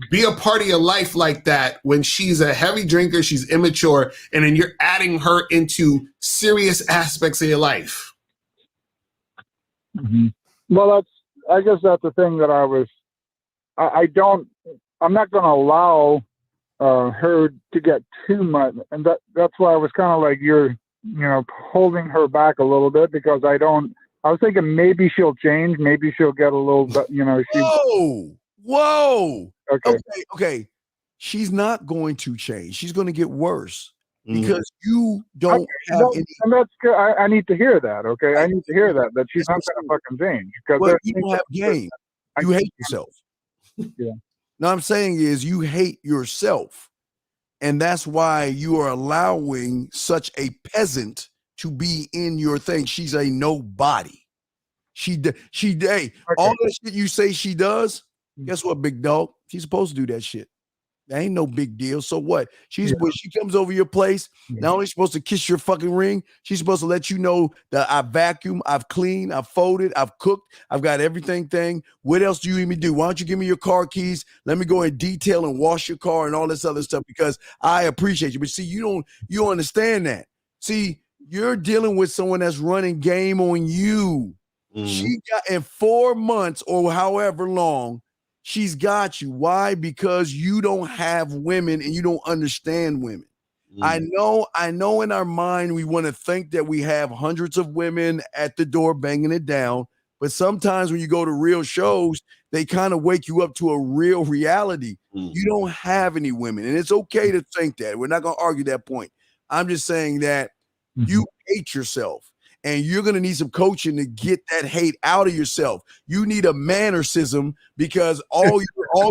Be a part of your life like that when she's a heavy drinker, she's immature, and then you're adding her into serious aspects of your life. Mm-hmm. Well, I guess that's the thing that I'm not going to allow her to get too much. And that's why I was kind of like, you're holding her back a little bit, because I was thinking maybe she'll change. Maybe she'll get a little bit, Whoa. Okay. She's not going to change. She's going to get worse because you don't have any. And that's good. I need to hear that. Okay. I need to hear that she's not going to fucking change. Because you don't have game. You hate yourself. Yeah. No, I'm saying is you hate yourself. And that's why you are allowing such a peasant to be in your thing. She's a nobody. All that shit you say she does, guess what, big dog? She's supposed to do that shit. That ain't no big deal. So what? When she comes over your place, not only supposed to kiss your fucking ring, she's supposed to let you know that I vacuum, I've cleaned, I've folded, I've cooked, I've got everything. What else do you need me to do? Why don't you give me your car keys? Let me go in detail and wash your car and all this other stuff, because I appreciate you. But see, you don't understand that. See, you're dealing with someone that's running game on you. Mm-hmm. She got in 4 months or however long, she's got you. Why? Because you don't have women and you don't understand women. I know in our mind we want to think that we have hundreds of women at the door banging it down, but sometimes when you go to real shows, they kind of wake you up to a real reality. You don't have any women, and it's okay to think that. We're not going to argue that point. I'm just saying that you hate yourself. And you're going to need some coaching to get that hate out of yourself. You need a mannerism, because all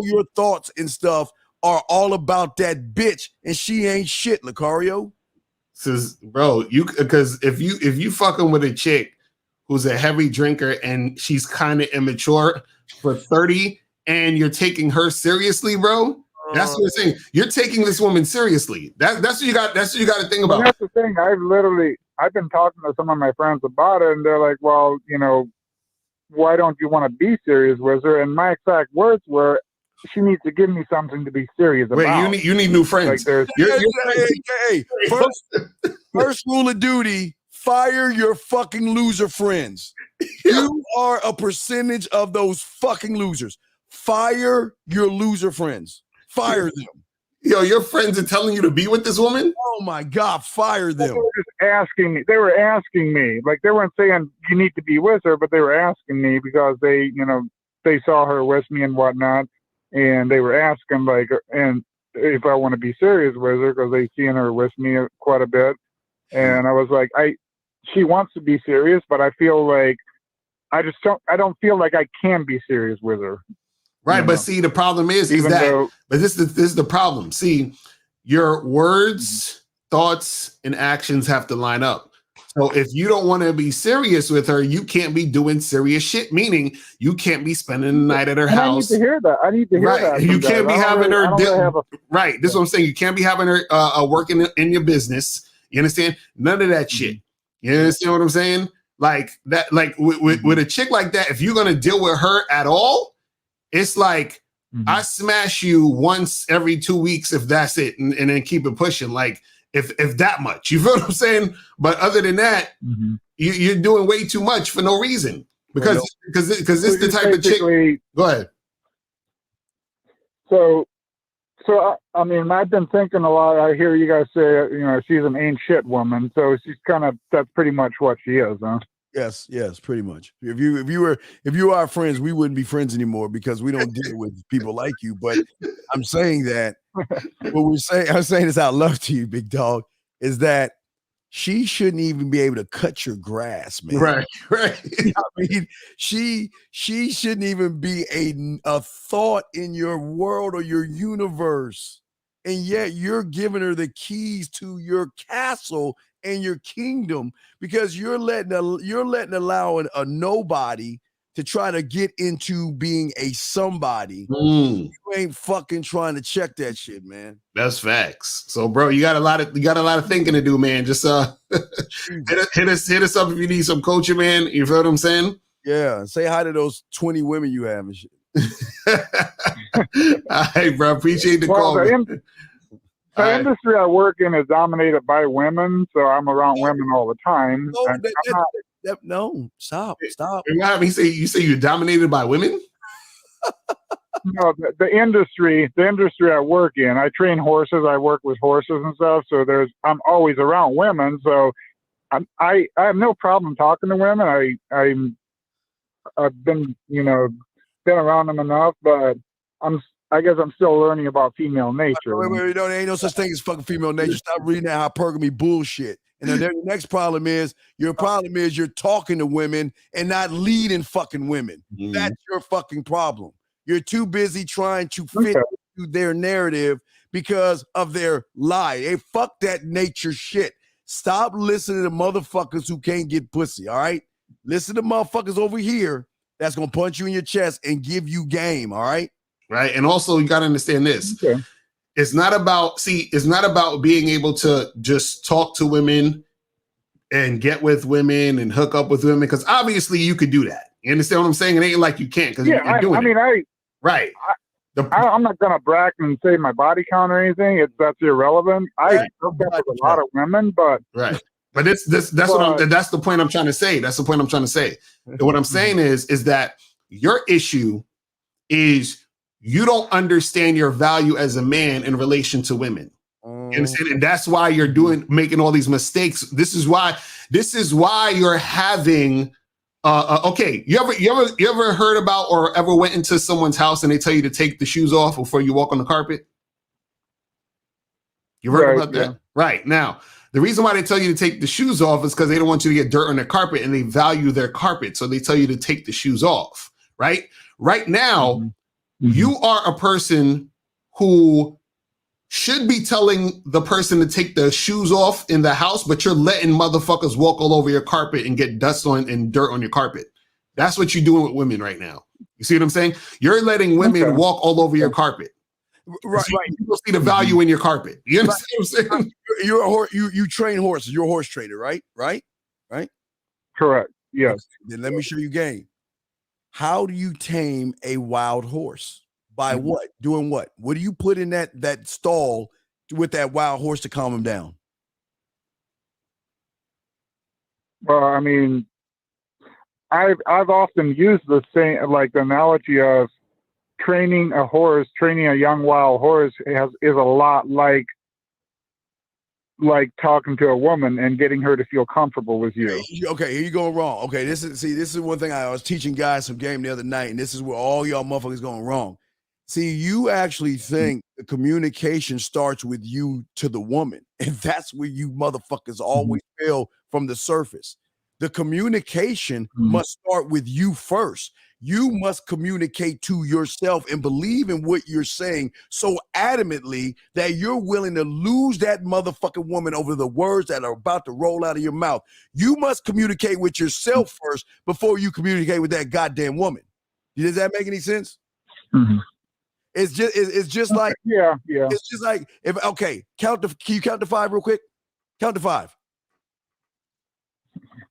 your thoughts and stuff are all about that bitch, and she ain't shit, Lucario. Says, bro, because if you fucking with a chick who's a heavy drinker and she's kind of immature for 30, and you're taking her seriously, bro, That's what I'm saying. You're taking this woman seriously. That's what you got. That's what you got to think about. That's the thing. I've been talking to some of my friends about it, and they're like, well, why don't you want to be serious with her? And my exact words were, she needs to give me something to be serious about. Wait, you need new friends. Like Hey, first rule of duty, fire your fucking loser friends. You are a percentage of those fucking losers. Fire your loser friends. Fire them. Yo, your friends are telling you to be with this woman? Oh my God, fire them. They were just asking me. They were asking me. Like, they weren't saying you need to be with her, but they were asking me because they saw her with me and whatnot. And they were asking, like, and if I want to be serious with her because they seen her with me quite a bit. And I was like, she wants to be serious, but I feel like I don't feel like I can be serious with her. Right, but see, the problem is that this is the problem. See, your words, thoughts, and actions have to line up. So if you don't want to be serious with her, you can't be doing serious shit, meaning you can't be spending the night at her house. I need to hear that. I need to hear that. You can't be having her. Right, this is what I'm saying. You can't be having her working in your business. You understand? None of that shit. You understand what I'm saying? Like that. Like with a chick like that, if you're gonna deal with her at all, it's like I smash you once every 2 weeks if that's it, and then keep it pushing. Like if that much, you feel what I'm saying? But other than that, you're doing way too much for no reason because this is the type of chick. Go ahead. So I mean, I've been thinking a lot. I hear you guys say, she's an ain't shit woman. So she's that's pretty much what she is, huh? Yes, pretty much. If you were our friends, we wouldn't be friends anymore because we don't deal with people like you. But I'm saying that I'm saying this out loud to you, big dog, is that she shouldn't even be able to cut your grass, man. Right. I mean, she shouldn't even be a thought in your world or your universe. And yet you're giving her the keys to your castle and your kingdom because you're letting allow a nobody to try to get into being a somebody. You ain't fucking trying to check that shit, man. That's facts. So, bro, you got a lot of thinking to do, man. Just hit us up if you need some coaching, man. You feel what I'm saying? Yeah. Say hi to those 20 women you have and shit. All right, bro. Appreciate the call. The industry I work in is dominated by women, so I'm around women all the time. No, stop. You say you're dominated by women? No, the industry I work in. I train horses. I work with horses and stuff. So I'm always around women. So I have no problem talking to women. I've been around them enough, but I guess I'm still learning about female nature. Wait, there ain't no such thing as fucking female nature. Stop reading that hypergamy bullshit. And then the next problem is you're talking to women and not leading fucking women. That's your fucking problem. You're too busy trying to fit into their narrative because of their lie. Hey, fuck that nature shit. Stop listening to motherfuckers who can't get pussy, all right? Listen to motherfuckers over here that's going to punch you in your chest and give you game, all right? Right. And also you got to understand this. Okay. It's not about being able to just talk to women and get with women and hook up with women. Because obviously you could do that. You understand what I'm saying? It ain't like you can't because you're doing it. Right. I'm not going to brag and say my body count or anything. That's irrelevant. I hook up with a lot of women, but right. But that's the point I'm trying to say. That's the point I'm trying to say. And what I'm saying is that your issue is you don't understand your value as a man in relation to women. You understand? And that's why you're making all these mistakes. This is why you're having okay. You ever heard about or ever went into someone's house and they tell you to take the shoes off before you walk on the carpet? You heard about that? Yeah. Right. Now, the reason why they tell you to take the shoes off is because they don't want you to get dirt on their carpet and they value their carpet. So they tell you to take the shoes off. Right. Right now, you are a person who should be telling the person to take the shoes off in the house, but you're letting motherfuckers walk all over your carpet and get dust on and dirt on your carpet. That's what you're doing with women right now. You see what I'm saying? You're letting women walk all over your carpet. Right, So right. you don't see the value in your carpet. You understand what I'm saying? You're a horse. You train horses. You're a horse trainer, right? Right. Correct. Yes. Okay, then let me show you game. How do you tame a wild horse? By what? Doing what? What do you put in that stall with that wild horse to calm him down? Well, I mean, I've often used the same, like the analogy of training a young wild horse is a lot like talking to a woman and getting her to feel comfortable with you. Okay, here you going wrong. Okay, this is one thing I was teaching guys some game the other night, and this is where all y'all motherfuckers going wrong. See, you actually think the communication starts with you to the woman, and that's where you motherfuckers always fail from the surface. The communication must start with you first. You must communicate to yourself and believe in what you're saying so adamantly that you're willing to lose that motherfucking woman over the words that are about to roll out of your mouth. You must communicate with yourself first before you communicate with that goddamn woman. Does that make any sense? Mm-hmm. It's just like yeah. It's just like can you count to 5 real quick? Count to 5.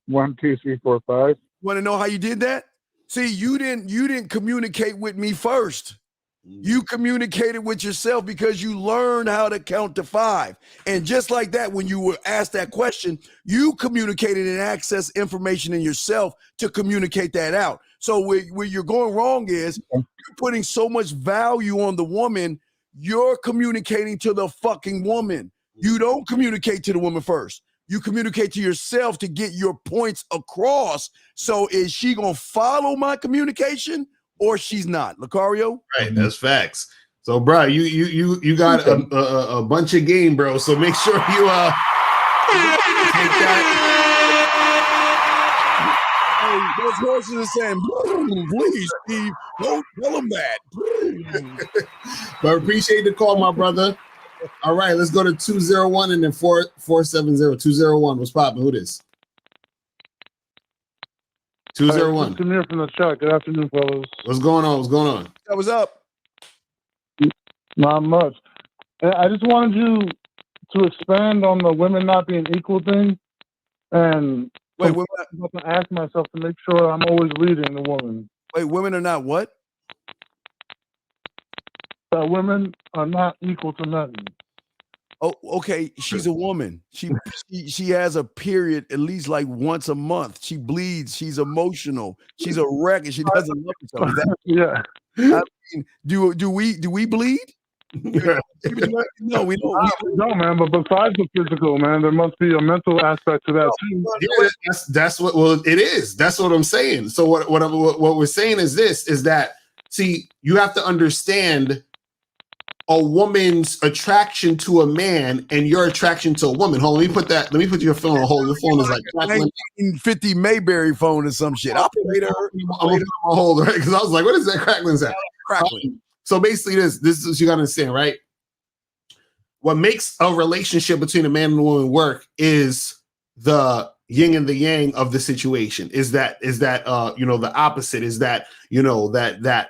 1, 2, 3, 4, 5. Want to know how you did that? See, you didn't communicate with me first. You communicated with yourself because you learned how to count to 5. And just like that, when you were asked that question, you communicated and accessed information in yourself to communicate that out. So where you're going wrong is you're putting so much value on the woman, you're communicating to the fucking woman. You don't communicate to the woman first. You communicate to yourself to get your points across. So is she going to follow my communication or she's not? Lucario? Right, that's facts. So, bro, you got a bunch of game, bro. So make sure you take that. Hey, those horses are saying, please, Steve, don't tell them that. But appreciate the call, my brother. All right, let's go to 201 and then 4470. 201. What's popping? Who this? 201. Mr. Mir from the chat. Good afternoon, fellas. What's going on? What's going on? That was up. Not much. I just wanted you to expand on the women not being equal thing. And Wait, I'm about to ask myself to make sure I'm always leading the woman. wait, women are not what? That women are not equal to men. Oh, okay. She's a woman. She has a period at least like once a month. She bleeds. She's emotional. She's a wreck, and she doesn't love herself. Yeah. I mean, do we bleed? No, we don't. No, man. But besides the physical, man, there must be a mental aspect to that too. Yeah, that's what. Well, it is. That's what I'm saying. So what we're saying is this: is that see, you have to understand a woman's attraction to a man and your attraction to a woman. Hold on, let me put your phone on hold. Your phone is like 1950 Mayberry phone or some shit. I'll play her. I'm gonna put it on hold, right? Because I was like, what is that crackling sound? Crackling. So basically, this is what you gotta understand, right? What makes a relationship between a man and a woman work is the yin and the yang of the situation. Is that the opposite? Is that that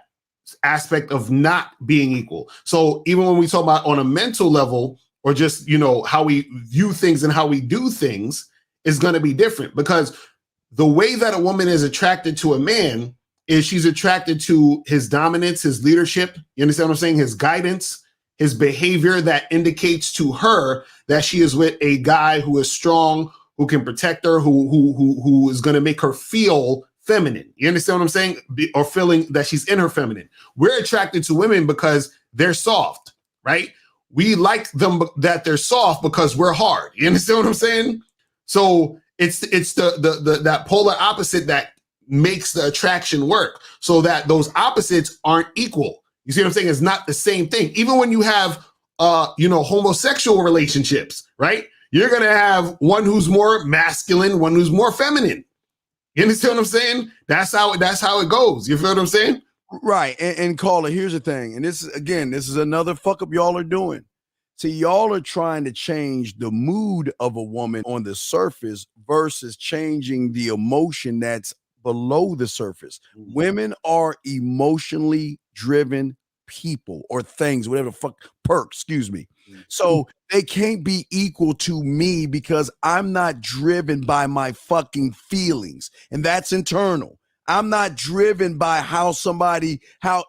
aspect of not being equal. So even when we talk about on a mental level or just, how we view things and how we do things is going to be different, because the way that a woman is attracted to a man is she's attracted to his dominance, his leadership. You understand what I'm saying? His guidance, his behavior that indicates to her that she is with a guy who is strong, who can protect her, who is going to make her feel feminine. You understand what I'm saying? Or feeling that she's in her feminine. We're attracted to women because they're soft, right? We like them that they're soft because we're hard. You understand what I'm saying? So it's the that polar opposite that makes the attraction work, so that those opposites aren't equal. You see what I'm saying? It's not the same thing. Even when you have homosexual relationships, right? You're gonna have one who's more masculine, one who's more feminine. You understand what I'm saying? That's how it goes. You feel what I'm saying? Right. And caller, here's the thing. And this is another fuck up y'all are doing. See, y'all are trying to change the mood of a woman on the surface versus changing the emotion that's below the surface. Women are emotionally driven people or things, whatever the fuck, perks, excuse me. So they can't be equal to me because I'm not driven by my fucking feelings, and that's internal. I'm not driven by how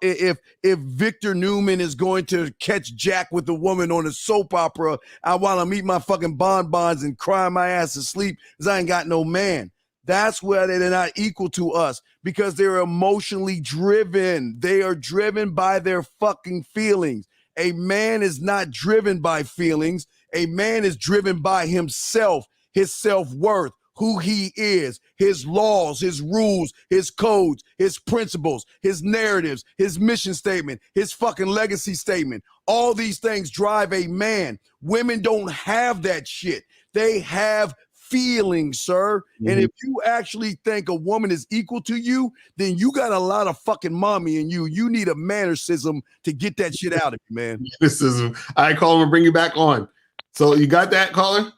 if Victor Newman is going to catch Jack with a woman on a soap opera, I want to eat my fucking bonbons and cry my ass to sleep because I ain't got no man. That's where they're not equal to us because they're emotionally driven. They are driven by their fucking feelings. A man is not driven by feelings. A man is driven by himself, his self-worth, who he is, his laws, his rules, his codes, his principles, his narratives, his mission statement, his fucking legacy statement. All these things drive a man. Women don't have that shit. They have feelings, sir. And if you actually think a woman is equal to you, then you got a lot of fucking mommy in you. You need a mannerism to get that shit out of you, man. All right, caller, we'll bring you back on. So you got that, caller?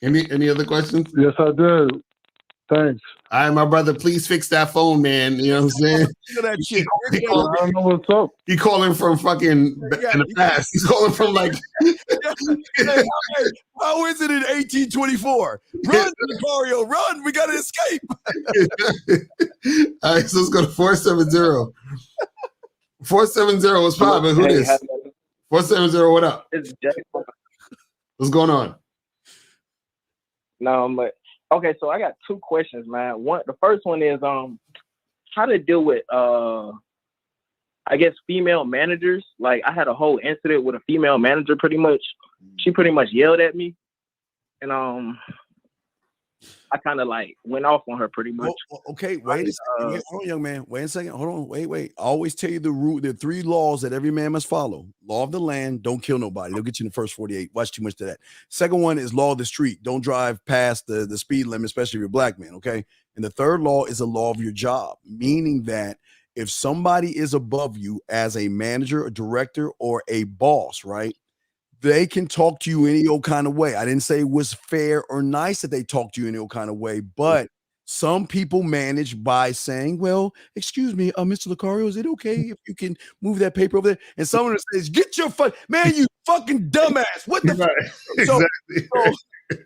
Any other questions? Yes, I did. Thanks. All right, my brother, please fix that phone, man. You know what I'm saying? Look at that shit. I don't know what's up. He calling from fucking in the past. He's calling from like. Hey, how is it in 1824? Run, Mario, run! We gotta escape. All right, so let's go to 470. 470 was popping. Who is? 470. What up? It's Jay. What's going on? No, but okay. So I got two questions, man. The first one is how to deal with I guess female managers. Like I had a whole incident with a female manager. Pretty much, she pretty much yelled at me, and I kind of like went off on her pretty much. Okay, wait a second. Hold on, young man. Wait a second. Hold on. Wait. I always tell you the 3 laws that every man must follow. Law of the land, don't kill nobody. They'll get you in the first 48. Watch too much to that. Second one is law of the street. Don't drive past the speed limit, especially if you're a black man, okay? And the third law is the law of your job, meaning that if somebody is above you as a manager, a director, or a boss, right? They can talk to you any old kind of way. I didn't say it was fair or nice that they talk to you any old kind of way, but some people manage by saying, well, excuse me, Mr. Lucario, is it okay if you can move that paper over there? And someone says, get your man, you fucking dumbass. What the fuck? Exactly.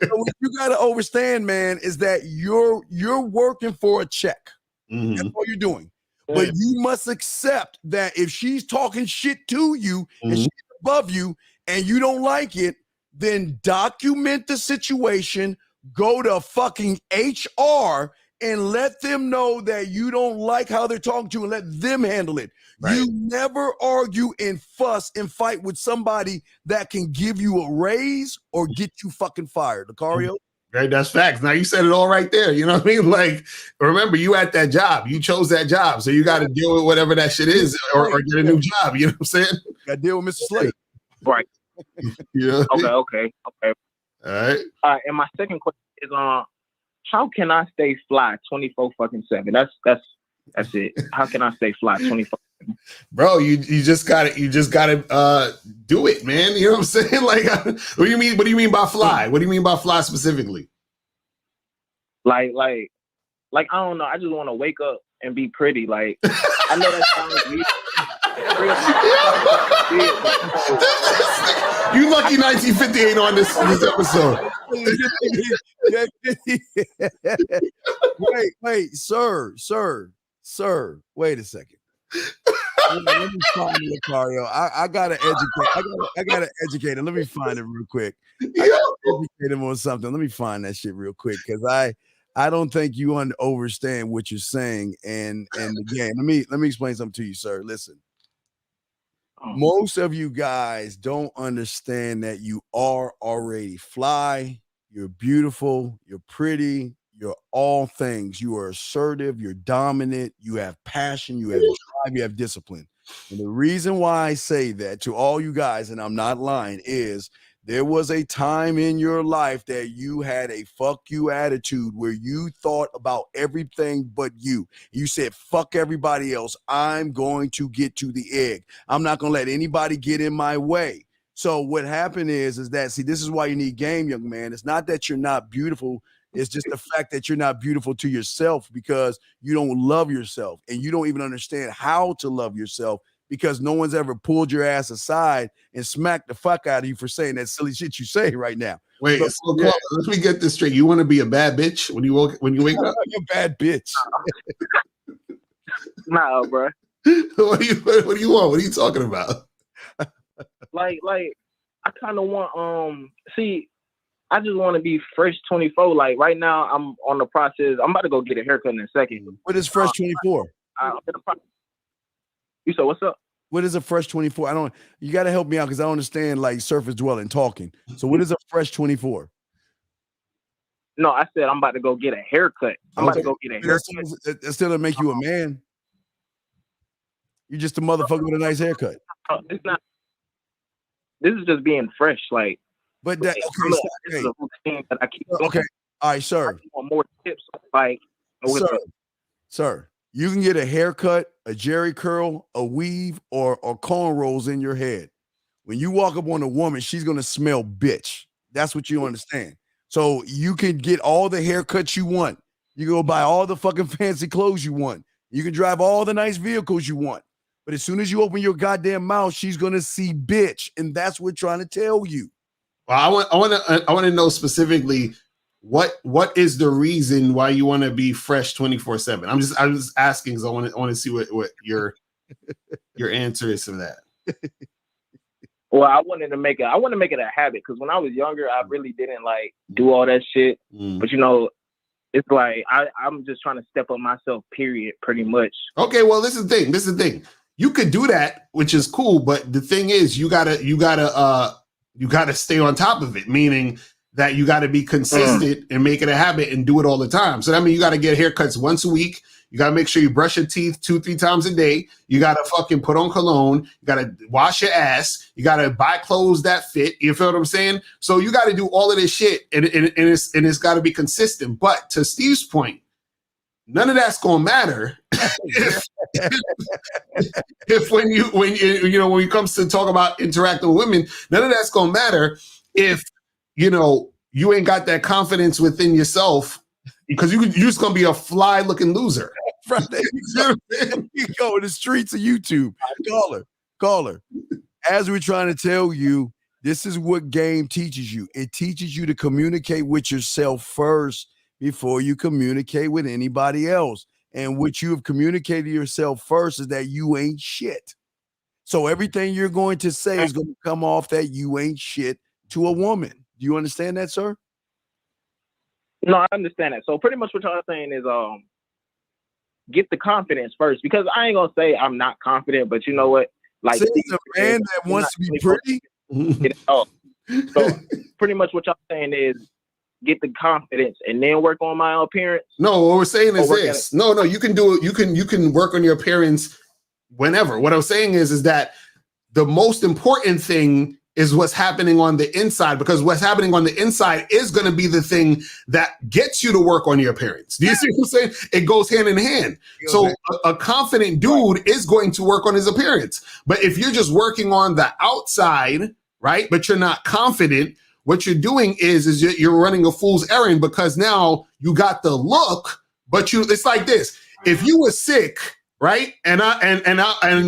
So what you got to understand, man, is that you're working for a check. That's all you're doing. But you must accept that if she's talking shit to you and she's above you, and you don't like it, then document the situation, go to fucking HR and let them know that you don't like how they're talking to you and let them handle it. Right. You never argue and fuss and fight with somebody that can give you a raise or get you fucking fired. Lucario? Right, that's facts. Now you said it all right there. You know what I mean? Like, remember, you at that job. You chose that job. So you got to deal with whatever that shit is or get a new job. You know what I'm saying? Got to deal with Mr. Slate. Right. Yeah. Okay. All right. And my second question is how can I stay fly 24/7? That's it. How can I stay fly 24/7? Bro, you just gotta do it, man. You know what I'm saying? Like, what do you mean? What do you mean by fly? What do you mean by fly specifically? Like I don't know. I just want to wake up and be pretty. Like I know that sounds weird. You lucky 1958 on this episode. Wait, sir. Wait a second. Let me find Lucario. I gotta educate. I gotta educate him. Let me find it real quick. I gotta educate him on something. Let me find that shit real quick because I don't think you understand what you're saying. And again, let me explain something to you, sir. Listen. Most of you guys don't understand that you are already fly, you're beautiful, you're pretty, you're all things. You are assertive, you're dominant, you have passion, you have drive, you have discipline. And the reason why I say that to all you guys, and I'm not lying, is there was a time in your life that you had a fuck you attitude where you thought about everything but you. You said, fuck everybody else. I'm going to get to the egg. I'm not going to let anybody get in my way. So what happened is that, see, this is why you need game, young man. It's not that you're not beautiful. It's just the fact that you're not beautiful to yourself because you don't love yourself and you don't even understand how to love yourself because no one's ever pulled your ass aside and smacked the fuck out of you for saying that silly shit you say right now. Wait, But, so let me get this straight. You want to be a bad bitch when you wake up? You're a bad bitch. Nah, bro. What do you want? What are you talking about? Like I kind of want see, I just want to be fresh 24. Like right now, I'm on the process. I'm about to go get a haircut in a second. What is fresh 24? You said what's up? What is a fresh 24? You got to help me out because I don't understand like surface dwelling talking. So what is a fresh 24? No, I said I'm about to go get a haircut. I'm about to go get a haircut. That still doesn't make you a man. You're just a motherfucker with a nice haircut. It's not. This is just being fresh, like. But that this is a routine that I keep. Okay, all right, sir. I want more tips, like. Sir, you can get a haircut, a jerry curl, a weave, or cornrows in your head. When you walk up on a woman, she's gonna smell bitch. That's what you understand. So you can get all the haircuts you want. You can go buy all the fucking fancy clothes you want. You can drive all the nice vehicles you want. But as soon as you open your goddamn mouth, she's gonna see bitch, and that's what we're trying to tell you. Well, I want to know specifically what is the reason why you want to be fresh 24/7. I'm just asking because I want to see what your answer is to that. Well, I want to make it a habit because when I was younger, I really didn't like do all that shit. But you know, it's like I'm just trying to step up myself. Period. Pretty much. Okay. Well, this is the thing. You could do that, which is cool, but the thing is, you gotta stay on top of it. Meaning that you got to be consistent and make it a habit and do it all the time. So that means you got to get haircuts once a week. You got to make sure you brush your teeth 2-3 times a day. You got to fucking put on cologne. You got to wash your ass. You got to buy clothes that fit. You feel what I'm saying? So you got to do all of this shit, and it's got to be consistent. But to Steve's point, none of that's gonna matter if when it comes to talk about interacting with women, none of that's gonna matter if you ain't got that confidence within yourself, because you're just gonna be a fly looking loser. You go in the streets of YouTube. Caller. As we're trying to tell you, this is what game teaches you. It teaches you to communicate with yourself first before you communicate with anybody else. And what you have communicated to yourself first is that you ain't shit. So everything you're going to say is going to come off that you ain't shit to a woman. Do you understand that, sir? No, I understand that. So pretty much what y'all saying is get the confidence first, because I ain't gonna say I'm not confident, but you know what? Like a man that wants to be pretty. So pretty much what y'all saying is get the confidence and then work on my appearance. No, what we're saying is this. No, you can do it. You can work on your appearance whenever. What I'm saying is that the most important thing is what's happening on the inside, because what's happening on the inside is going to be the thing that gets you to work on your appearance. Do you see what I'm saying? It goes hand in hand. So a confident dude is going to work on his appearance. But if you're just working on the outside, right, but you're not confident, what you're doing is you're running a fool's errand, because now you got the look, but it's like this. If you were sick, right, and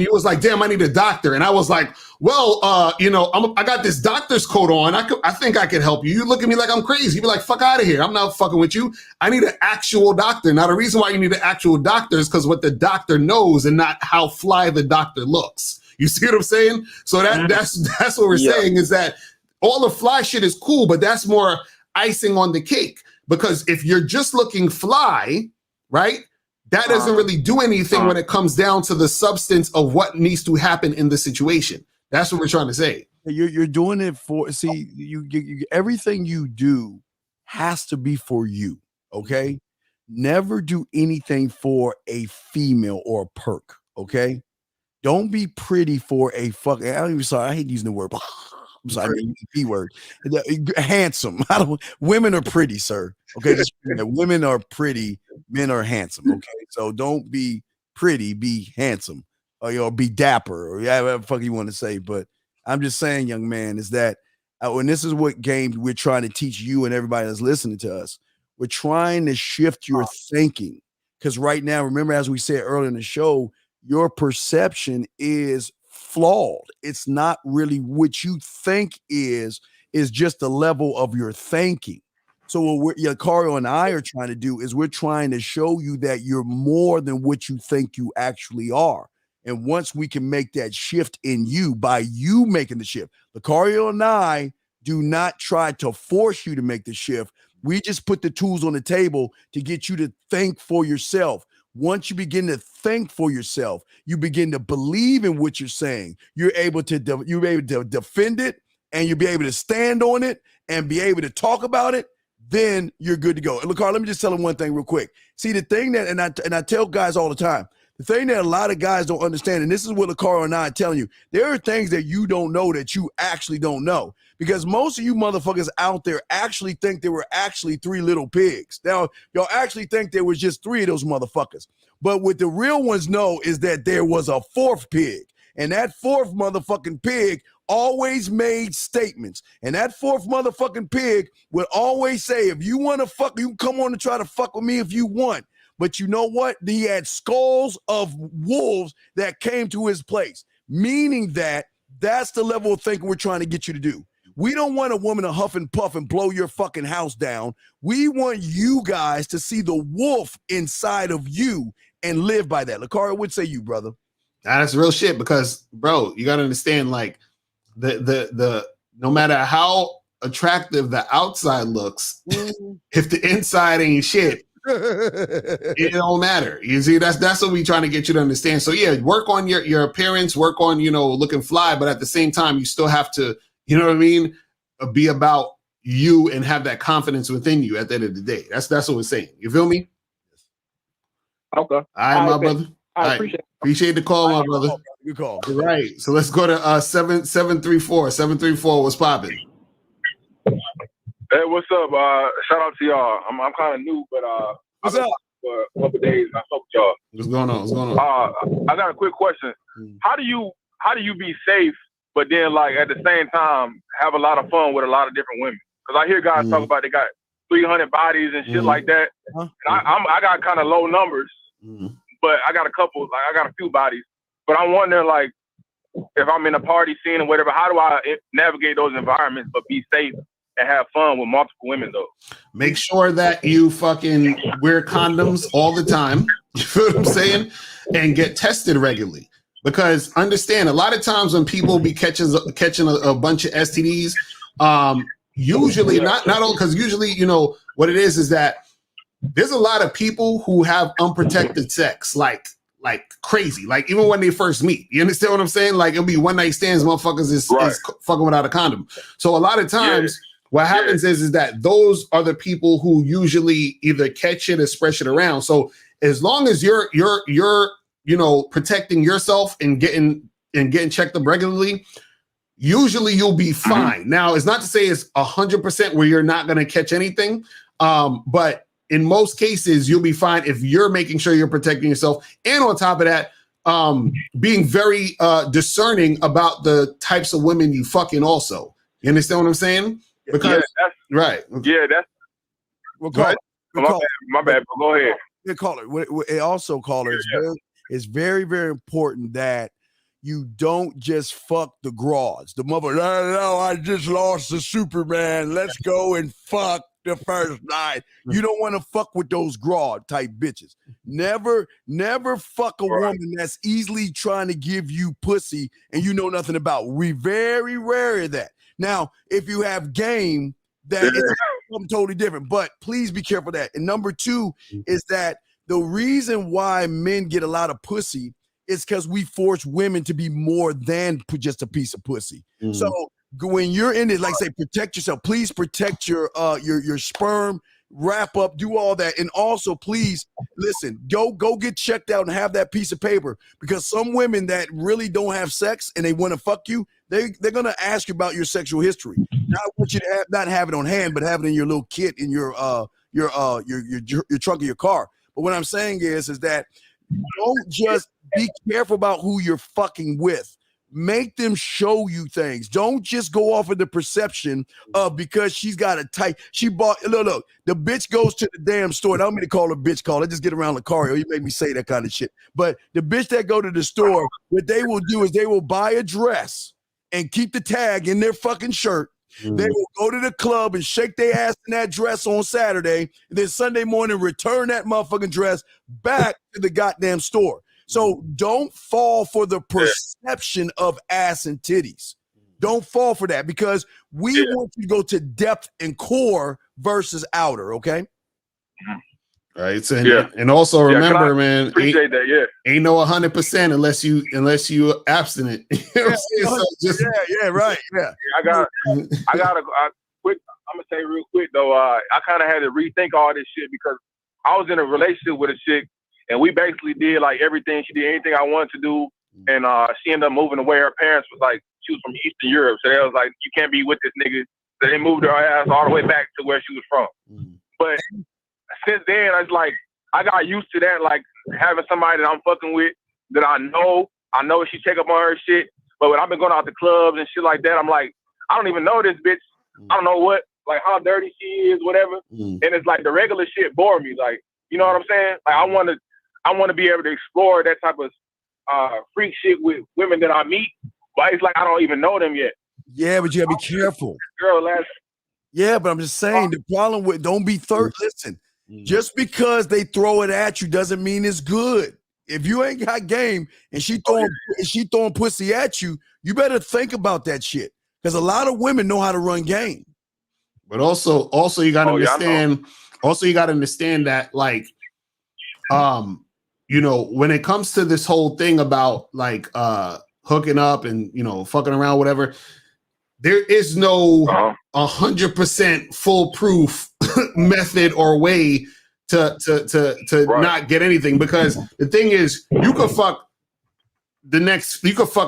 you was like, damn, I need a doctor, and I was like, well, I got this doctor's coat on. I think I can help you. You look at me like I'm crazy. You be like, fuck out of here. I'm not fucking with you. I need an actual doctor. Now, the reason why you need an actual doctor is because what the doctor knows and not how fly the doctor looks. You see what I'm saying? So that's what we're saying, is that all the fly shit is cool, but that's more icing on the cake. Because if you're just looking fly, right, that doesn't really do anything when it comes down to the substance of what needs to happen in the situation. That's what we're trying to say. You're doing it for, you everything you do has to be for you, okay? Never do anything for a female or a perk, okay? Don't be pretty for a fucking, I hate using the word, I'm sorry, P word. Handsome. Women are pretty, sir. Okay, women are pretty, men are handsome. Okay, so don't be pretty, be handsome, or be dapper, or whatever the fuck you want to say. But I'm just saying, young man, is that when this is what game we're trying to teach you and everybody that's listening to us, we're trying to shift your thinking, because right now, remember, as we said earlier in the show, your perception is flawed. It's not really what you think is just the level of your thinking. So what Yakario and I are trying to do is we're trying to show you that you're more than what you think you actually are. And once we can make that shift in you by you making the shift, Lucario and I do not try to force you to make the shift. We just put the tools on the table to get you to think for yourself. Once you begin to think for yourself, you begin to believe in what you're saying. You're able to defend it, and you'll be able to stand on it and be able to talk about it. Then you're good to go. And Lucario, let me just tell him one thing real quick. See, the thing that, and I tell guys all the time, the thing that a lot of guys don't understand, and this is what Lucario and I are telling you, there are things that you don't know that you actually don't know. Because most of you motherfuckers out there actually think there were actually 3 little pigs. Now, y'all actually think there was just 3 of those motherfuckers. But what the real ones know is that there was a 4th pig. And that 4th motherfucking pig always made statements. And that 4th motherfucking pig would always say, if you want to fuck, you can come on and try to fuck with me if you want. But you know what? He had skulls of wolves that came to his place, meaning that that's the level of thinking we're trying to get you to do. We don't want a woman to huff and puff and blow your fucking house down. We want you guys to see the wolf inside of you and live by that. Lucario, would say you, brother. That's real shit because, bro, you got to understand, like, the no matter how attractive the outside looks, if the inside ain't shit, it don't matter. You see, that's what we trying to get you to understand. So yeah, work on your appearance, work on, looking fly, but at the same time, you still have to, you know what I mean, be about you and have that confidence within you at the end of the day. That's what we're saying. You feel me? Okay. All right, my brother. I appreciate the call, my brother. Good call. All right. So let's go to 734. 734, what's popping? Hey, what's up? Shout out to y'all. I'm kind of new, but What's up? For a couple days. I spoke to y'all. What's going on? I got a quick question. How do you be safe, but then like at the same time have a lot of fun with a lot of different women? Because I hear guys talk about they got 300 bodies and shit like that. And I got kind of low numbers, but I got I got a few bodies. But I'm wondering, like, if I'm in a party scene or whatever, how do I navigate those environments but be safe and have fun with multiple women, though? Make sure that you fucking wear condoms all the time. You feel what I'm saying? And get tested regularly. Because understand, a lot of times when people be catching a bunch of STDs, usually not all, because usually, what it is that there's a lot of people who have unprotected sex, like crazy, like even when they first meet. You understand what I'm saying? Like it'll be one night stands, motherfuckers is fucking without a condom. So a lot of times what happens is that those are the people who usually either catch it or spread it around. So as long as you're protecting yourself and getting checked up regularly, usually you'll be fine. Now, it's not to say it's 100% where you're not going to catch anything, but in most cases, you'll be fine if you're making sure you're protecting yourself. And on top of that, being very discerning about the types of women you fucking also. You understand what I'm saying? Because right. Yeah, that's my bad. But go ahead. It also, caller, it's very, very important that you don't just fuck the broads. The mother, no, I just lost the Superman. Let's go and fuck the first night. You don't want to fuck with those broad type bitches. Never fuck a woman that's easily trying to give you pussy and you know nothing about. We very rare that. Now, if you have game, that is something totally different. But please be careful of that. And number 2 is that the reason why men get a lot of pussy is because we force women to be more than just a piece of pussy. So when you're in it, like say, protect yourself. Please protect your sperm, wrap up, do all that. And also, please, listen, go get checked out and have that piece of paper, because some women that really don't have sex and they want to fuck you, they're going to ask you about your sexual history. Now, I want you to not have it on hand, but have it in your little kit in your trunk of your car. But what I'm saying is that don't just be careful about who you're fucking with. Make them show you things. Don't just go off of the perception of because she's got a tight. She bought. Look. The bitch goes to the damn store. I don't mean to call her bitch. Call. I just get around Lucario. You make me say that kind of shit. But the bitch that go to the store, what they will do is they will buy a dress and keep the tag in their fucking shirt. They will go to the club and shake their ass in that dress on Saturday, and then Sunday morning return that motherfucking dress back to the goddamn store. So don't fall for the perception of ass and titties. Don't fall for that because we want you to go to depth and core versus outer, okay? Right. So, and also remember, man, appreciate that, ain't no 100% unless you abstinent. You know what I'm saying? So just, right. I got a quick. I'm gonna say real quick though. I kind of had to rethink all this shit because I was in a relationship with a chick, and we basically did like everything. She did anything I wanted to do, and she ended up moving away. Her parents was like, she was from Eastern Europe, so they was like, you can't be with this nigga. So they moved her ass all the way back to where she was from. But since then, I was like, I got used to that, like having somebody that I'm fucking with that I know she check up on her shit. But when I've been going out to clubs and shit like that, I'm like, I don't even know this bitch. I don't know what, like how dirty she is, whatever. And it's like the regular shit bore me. Like, you know what I'm saying? Like I want to be able to explore that type of freak shit with women that I meet. But it's like I don't even know them yet. Yeah, but you gotta be careful. Yeah, but I'm just saying the problem with don't be listen. Just because they throw it at you doesn't mean it's good. If you ain't got game and she throwing pussy at you, you better think about that shit. Because a lot of women know how to run game. But also you gotta understand. Also, you gotta understand that, like, you know, when it comes to this whole thing about like hooking up and fucking around, whatever. There is no 100% foolproof method or way to not get anything, because the thing is you could fuck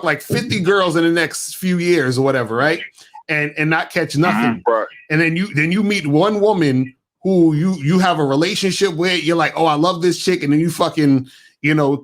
like 50 girls in the next few years or whatever, right? And not catch nothing. And then you meet one woman who you have a relationship with, you're like, oh, I love this chick, and then you fucking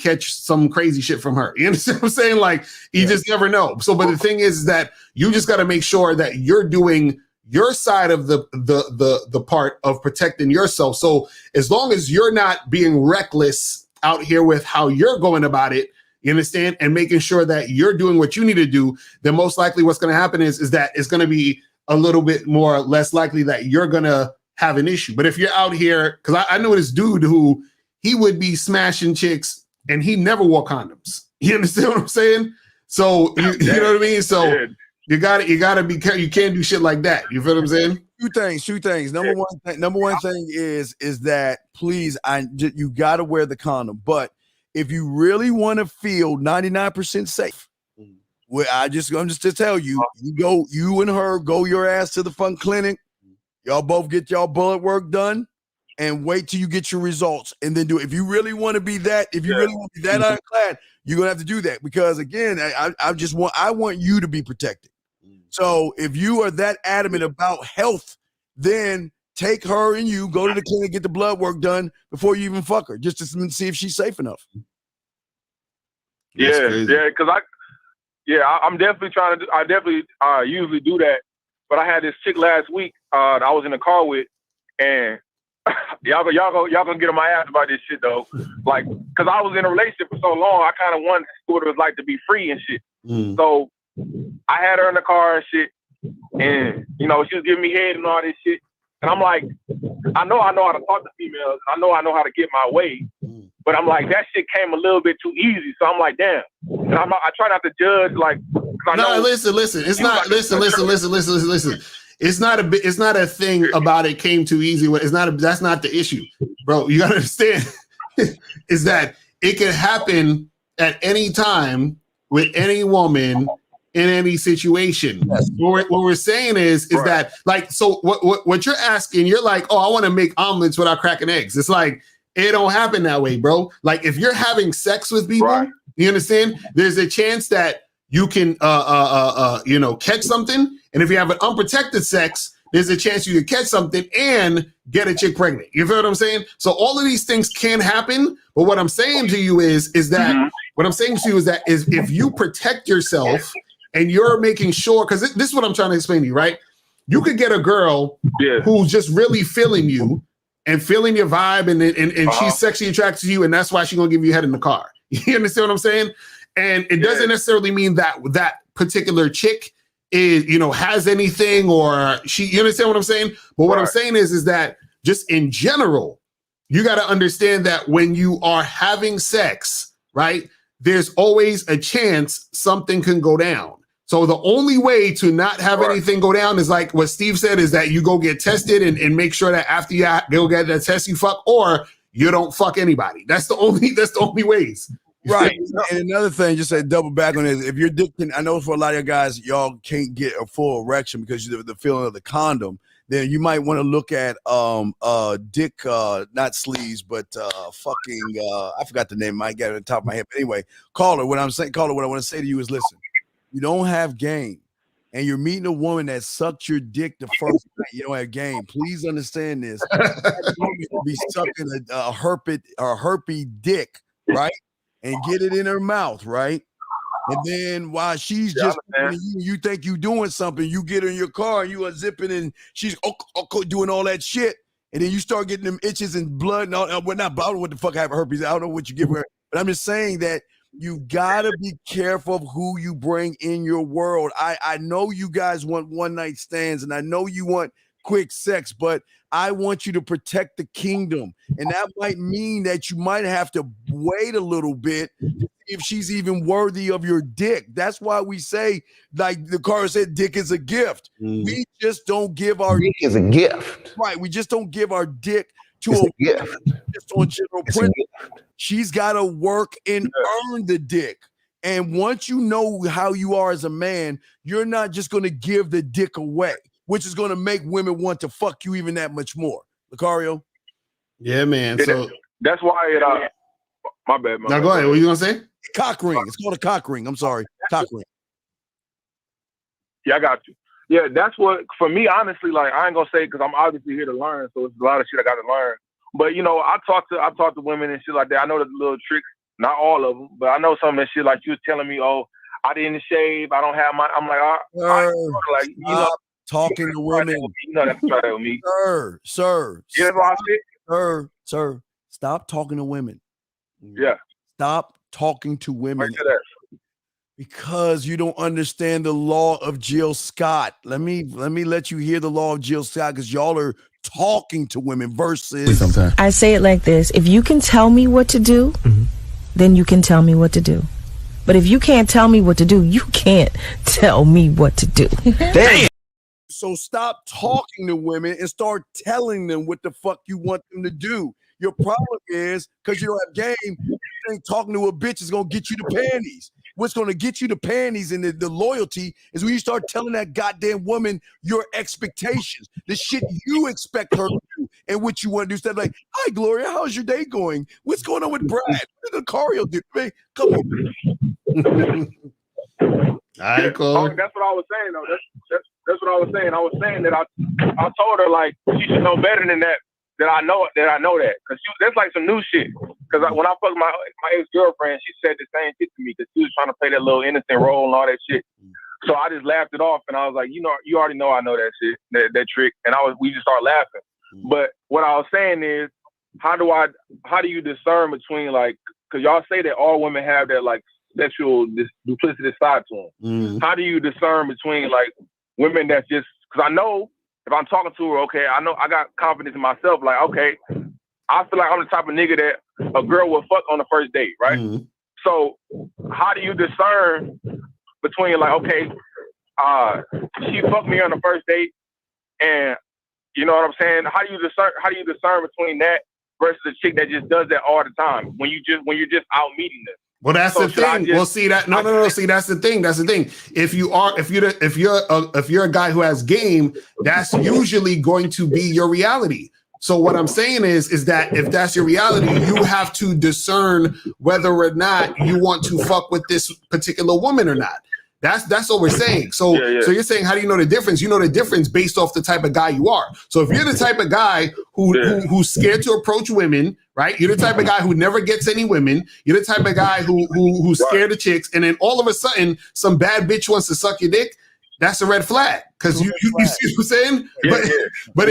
catch some crazy shit from her. You understand what I'm saying? Like, you just never know. So, but the thing is that you just got to make sure that you're doing your side of the part of protecting yourself. So as long as you're not being reckless out here with how you're going about it, you understand, and making sure that you're doing what you need to do, then most likely what's going to happen is that it's going to be a little bit more less likely that you're going to have an issue. But if you're out here, because I know this dude who he would be smashing chicks and he never wore condoms. You understand what I'm saying? So you know what I mean? So you gotta be careful. You can't do shit like that. You feel what I'm saying? Two things. Number one thing is that please, you gotta wear the condom. But if you really want to feel 99% safe, well, I'm just to tell you, you and her go your ass to the fun clinic. Y'all both get y'all bullet work done. And wait till you get your results, and then do it. If you really want to be that, ironclad, you're gonna have to do that. Because again, I want you to be protected. So if you are that adamant about health, then take her and you go to the clinic, get the blood work done before you even fuck her, just to see if she's safe enough. Because I'm definitely trying to. I definitely usually do that, but I had this chick last week that I was in the car with, and. Y'all gonna get on my ass about this shit though, like, cause I was in a relationship for so long, I kind of wanted what it was like to be free and shit. So I had her in the car and shit, and she was giving me head and all this shit, and I'm like, I know how to talk to females, I know how to get my way, but I'm like, that shit came a little bit too easy, so I'm like, damn, and I try not to judge, like, listen, it's not, listen. It's not a thing about it came too easy. That's not the issue, bro. You gotta understand is that it can happen at any time with any woman in any situation. Yes. What we're saying is that, like, so what you're asking, you're like, oh, I want to make omelets without cracking eggs. It's like, it don't happen that way, bro. Like, if you're having sex with people, you understand, there's a chance that you can catch something. And if you have an unprotected sex, there's a chance you can catch something and get a chick pregnant. You feel what I'm saying? So all of these things can happen. But what I'm saying to you is that What I'm saying to you is that if you protect yourself and you're making sure, because this is what I'm trying to explain to you, right? You could get a girl who's just really feeling you and feeling your vibe, and she's sexually attracted to you, and that's why she's gonna give you head in the car. You understand what I'm saying? And it doesn't necessarily mean that that particular chick is, you know, has anything, or she, you understand what I'm saying? But what I'm saying is that just in general, you got to understand that when you are having sex, right, there's always a chance something can go down. So the only way to not have anything go down is like what Steve said, is that you go get tested and make sure that after you go get that test, you fuck, or you don't fuck anybody. That's the only ways. Right. And another thing, just to double back on this, if you're addicted, I know for a lot of you guys, y'all can't get a full erection because of the feeling of the condom, then you might want to look at dick, not sleeves, but I forgot the name, I got it on the top of my head. But anyway, caller, what I want to say to you is, listen, you don't have game, and you're meeting a woman that sucked your dick the first night, you don't have game. Please understand this. That woman will be sucking a herpy dick, right? And get it in her mouth, right? And then while she's just you think you doing something, you get in your car and you unzipping and she's doing all that shit, and then you start getting them itches and blood and all. Well, not, I don't know what the fuck happened, herpes. I don't know what you give her, but I'm just saying that you gotta be careful of who you bring in your world. I know you guys want one night stands, and I know you want quick sex, but I want you to protect the kingdom, and that might mean that you might have to wait a little bit if she's even worthy of your dick. That's why we say, like the car said, dick is a gift. We just don't give our dick is a gift. Right. We just don't give our dick to a gift. Just on general principle. She's got to work and earn the dick. And once you know how you are as a man, you're not just going to give the dick away, which is going to make women want to fuck you even that much more. Lucario? Yeah, man. So that's why it. My bad. Now go ahead. What are you gonna say? Cock ring. It's called a cock ring. I'm sorry. Cock ring. Yeah, I got you. Yeah, that's what, for me, honestly, like, I ain't gonna say, because I'm obviously here to learn, so it's a lot of shit I got to learn. But, you know, I talk to women and shit like that. I know the little tricks, not all of them, but I know some of that shit, like you was telling me, oh, I didn't shave, I don't have my, I'm like, like, you know, talking to women. You know, that's try that with me. Sir. You know what I said? Sir, stop talking to women. Yeah. Stop talking to women. Because you don't understand the law of Jill Scott. Let me let you hear the law of Jill Scott, because y'all are talking to women versus. I say it like this: if you can tell me what to do, then you can tell me what to do. But if you can't tell me what to do, you can't tell me what to do. Damn. So stop talking to women and start telling them what the fuck you want them to do. Your problem is, because you don't have game, you think talking to a bitch is going to get you the panties. What's going to get you the panties and the loyalty is when you start telling that goddamn woman your expectations, the shit you expect her to do and what you want to do. Instead of like, hi, Gloria, how's your day going? What's going on with Brad? What did Lucario do? Man, come on. All right, cool. Oh, that's what I was saying, though. That's what I was saying. I was saying that I told her, like, she should know better than that. That I know that, because that's like some new shit. Because when I fucked my ex-girlfriend, she said the same shit to me, because she was trying to play that little innocent role and all that shit. So I just laughed it off, and I was like, you know, you already know I know that shit, that trick, and we just started laughing. But what I was saying is, how do you discern between, like, because y'all say that all women have that, like, sexual duplicity side to them. How do you discern between, like, women that's just, because I know. If I'm talking to her, okay, I know I got confidence in myself. Like, okay, I feel like I'm the type of nigga that a girl will fuck on the first date, right? So how do you discern between, like, okay, she fucked me on the first date, and you know what I'm saying? How do you discern between that versus a chick that just does that all the time when you're just out meeting them? Well, that's the thing. Well, see that. No. See, that's the thing. That's the thing. If you're a guy who has game, that's usually going to be your reality. So what I'm saying is that if that's your reality, you have to discern whether or not you want to fuck with this particular woman or not. That's what we're saying. So so you're saying, how do you know the difference? You know the difference based off the type of guy you are. So if you're the type of guy who's scared to approach women, right? You're the type of guy who never gets any women. You're the type of guy who's scared of chicks, and then all of a sudden some bad bitch wants to suck your dick. That's a red flag, because you see what I'm saying? But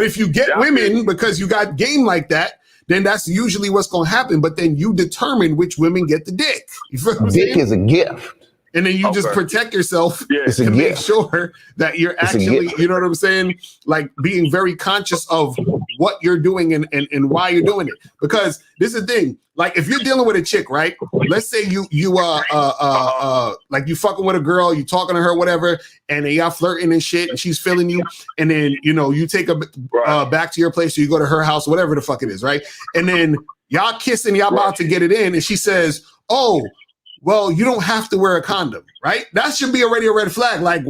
if you get women because you got game like that, then that's usually what's going to happen. But then you determine which women get the dick. You feel what I'm saying? Dick is a gift. And then you just protect yourself to make sure that you're actually, you know what I'm saying? Like being very conscious of what you're doing and why you're doing it. Because this is the thing. Like if you're dealing with a chick, right? Let's say you like you fucking with a girl, you talking to her, whatever, and then y'all flirting and shit, and she's feeling you, and then you take her back to your place, or you go to her house, whatever the fuck it is, right? And then y'all kissing, y'all about to get it in, and she says, "Oh, well, you don't have to wear a condom," right? That should be already a red flag. Like,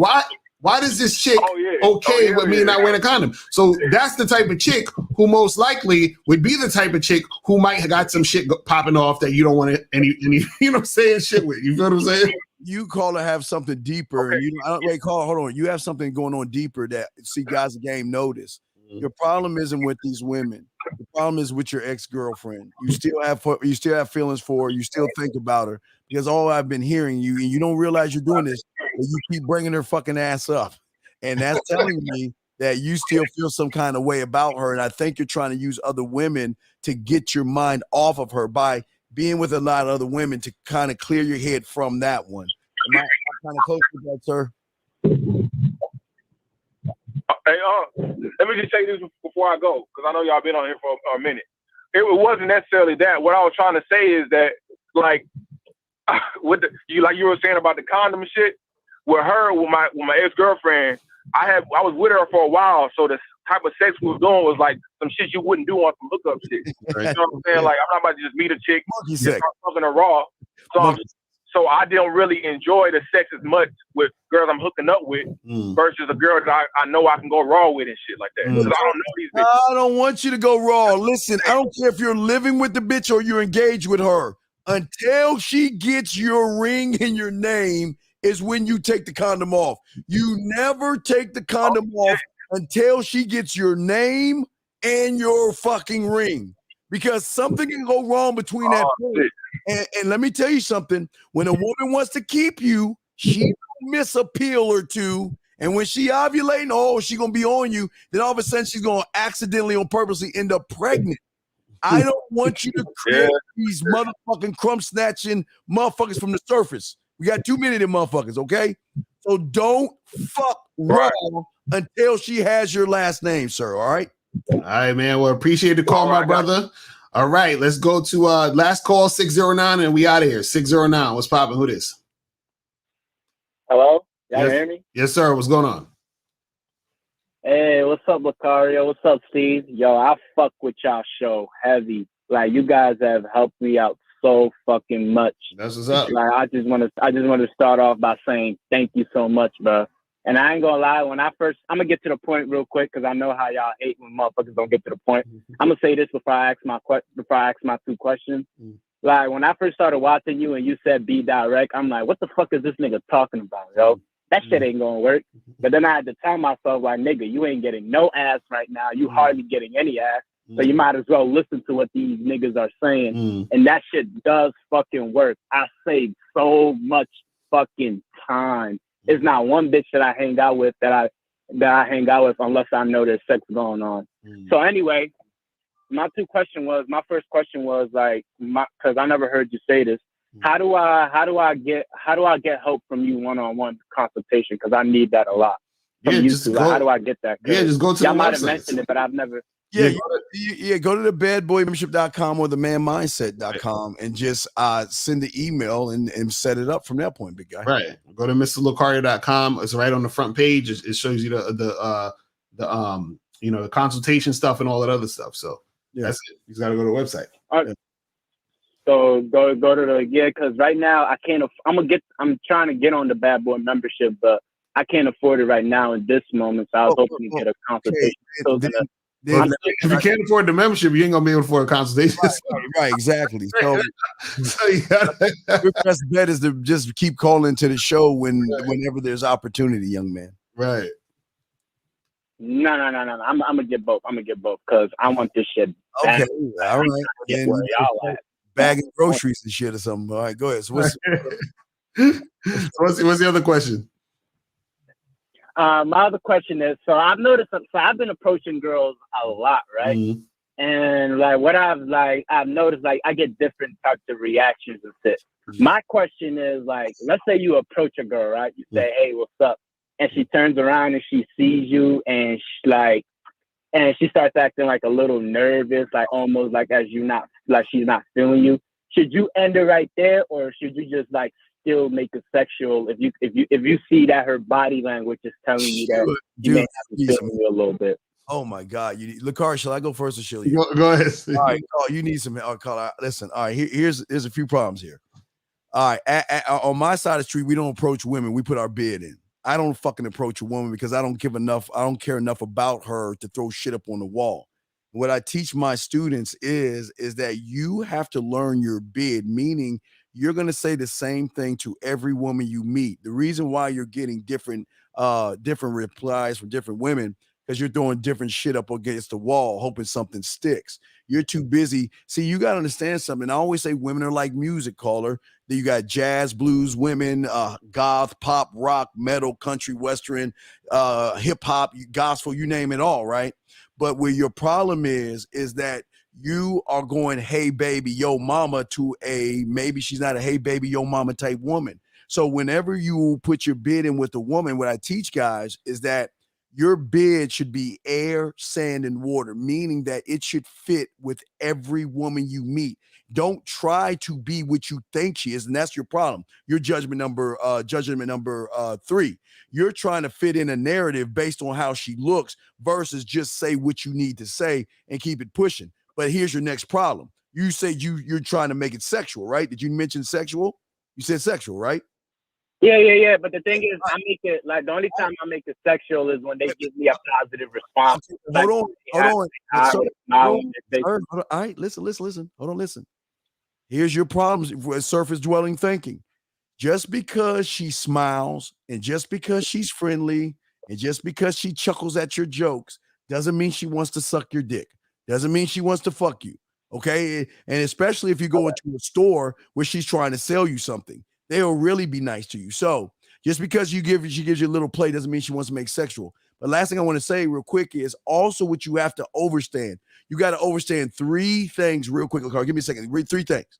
why does this chick with me not wearing a condom? So that's the type of chick who most likely would be the type of chick who might have got some shit popping off that you don't want any you know what I'm saying, shit with. You feel what I'm saying? You call to have something deeper, and hold on. You have something going on deeper that guys the game notice. Your problem isn't with these women. The problem is with your ex-girlfriend. You still have feelings for her. You still think about her, because all I've been hearing you, and you don't realize you're doing this, but you keep bringing her fucking ass up, and that's telling me that you still feel some kind of way about her. And I think you're trying to use other women to get your mind off of her by being with a lot of other women to kind of clear your head from that one. Am I kind of close to that, sir? Hey, let me just say this before I go, because I know y'all been on here for a minute. It wasn't necessarily that. What I was trying to say is that, like, with you were saying about the condom and shit, with my ex-girlfriend, I was with her for a while, so the type of sex we was doing was like some shit you wouldn't do on some hookup shit. You know what I'm saying? Like, I'm not about to just meet a chick, start fucking her raw. So I didn't really enjoy the sex as much with girls I'm hooking up with versus a girl that I know I can go raw with and shit like that. Because I don't know these bitches. I don't want you to go raw. Listen, I don't care if you're living with the bitch or you're engaged with her. Until she gets your ring in your name is when you take the condom off. You never take the condom off until she gets your name and your fucking ring. Because something can go wrong between that point. And let me tell you something. When a woman wants to keep you, she will miss a pill or two. And when she ovulating, she going to be on you. Then all of a sudden, she's going to accidentally or purposely end up pregnant. I don't want you to create these motherfucking crumb snatching motherfuckers from the surface. We got too many of them motherfuckers, okay? So don't fuck raw until she has your last name, sir, all right? All right, man. Well, appreciate the call, my brother. All right, let's go to last call, 609, and we out of here. 609. What's popping? Who this? Hello? Y'all hear me? Yes, sir. What's going on? Hey, what's up, Lucario? What's up, Steve? Yo, I fuck with y'all show heavy. Like, you guys have helped me out so fucking much. That's what's up. Like, I just want to start off by saying thank you so much, bro. And I ain't gonna lie, I'm gonna get to the point real quick, because I know how y'all hate when motherfuckers don't get to the point. I'm gonna say this before I ask my two questions. Like, when I first started watching you and you said be direct, I'm like, what the fuck is this nigga talking about, yo? That shit ain't gonna work. But then I had to tell myself, like, nigga, you ain't getting no ass right now. You hardly getting any ass. So you might as well listen to what these niggas are saying. And that shit does fucking work. I save so much fucking time. It's not one bitch that I hang out with that I hang out with unless I know there's sex going on. So anyway, my first question was like, because I never heard you say this. How do I get help from you one-on-one consultation? Because I need that a lot. How do I get that? Yeah, just go to the website. Y'all might have mentioned it, but I've never. Go to the badboymembership.com or the manmindset.com and just send the email and set it up from that point, big guy. Right. Go to mrlucario.com. It's right on the front page. It shows you the the consultation stuff and all that other stuff. So that's it. You just got to go to the website. All right. So go to because right now I can't. I'm trying to get on the Bad Boy membership, but I can't afford it right now in this moment. So I was hoping to get a consultation. then if you can't afford the membership, you ain't gonna be able to afford a consultation. Right, exactly. So, So you gotta, your best bet is to just keep calling to the show whenever there's opportunity, young man. right. No. I'm gonna get both. I'm gonna get both because I want this shit Okay, back. all right. Get Then where y'all at. bagging groceries and shit or something. All right, go ahead. So what's the other question? My other question is, so I've noticed, so I've been approaching girls a lot, right? Mm-hmm. And like what I've noticed, like I get different types of reactions and shit. Mm-hmm. My question is like, let's say you approach a girl, right? You say, hey, what's up? And she turns around and she sees you and she starts acting like a little nervous, like almost like she's not feeling you. Should you end it right there, or should you just like still make it sexual if you see that her body language is telling you that you may have to feel you a little bit? Oh my God, Lakar, shall I go first or shall you? Go ahead. All right, Carl, you need some help. Carl, listen. All right, here's a few problems here. All right, on my side of the street, we don't approach women. We put our bid in. I don't fucking approach a woman because I don't care enough about her to throw shit up on the wall. What I teach my students is that you have to learn your bid, meaning you're going to say the same thing to every woman you meet. The reason why you're getting different replies from different women because you're throwing different shit up against the wall, hoping something sticks. You're too busy. See, you got to understand something. I always say women are like music, caller. You got jazz, blues, women, goth, pop, rock, metal, country, western, hip hop, gospel, you name it all, right? But where your problem is that you are going, hey, baby, yo, mama, to maybe she's not a hey, baby, yo, mama type woman. So whenever you put your bid in with a woman, what I teach guys is that your bid should be air, sand, and water, meaning that it should fit with every woman you meet. Don't try to be what you think she is, and that's your problem. Your judgment number 3. You're trying to fit in a narrative based on how she looks versus just say what you need to say and keep it pushing. But here's your next problem. You say you're trying to make it sexual, right? Did you mention sexual? You said sexual, right? Yeah. But the thing is, I make it like the only time I make it sexual is when they give me a positive response. Hold on. All right, listen. Hold on, listen. Here's your problems with surface dwelling thinking. Just because she smiles and just because she's friendly and just because she chuckles at your jokes doesn't mean she wants to suck your dick. Doesn't mean she wants to fuck you. Okay. And especially if you go into a store where she's trying to sell you something, they'll really be nice to you. So just because she gives you a little play doesn't mean she wants to make sexual. But last thing I want to say real quick is also what you have to understand. You got to understand 3 things real quick. Okay, give me a second. Read 3 things.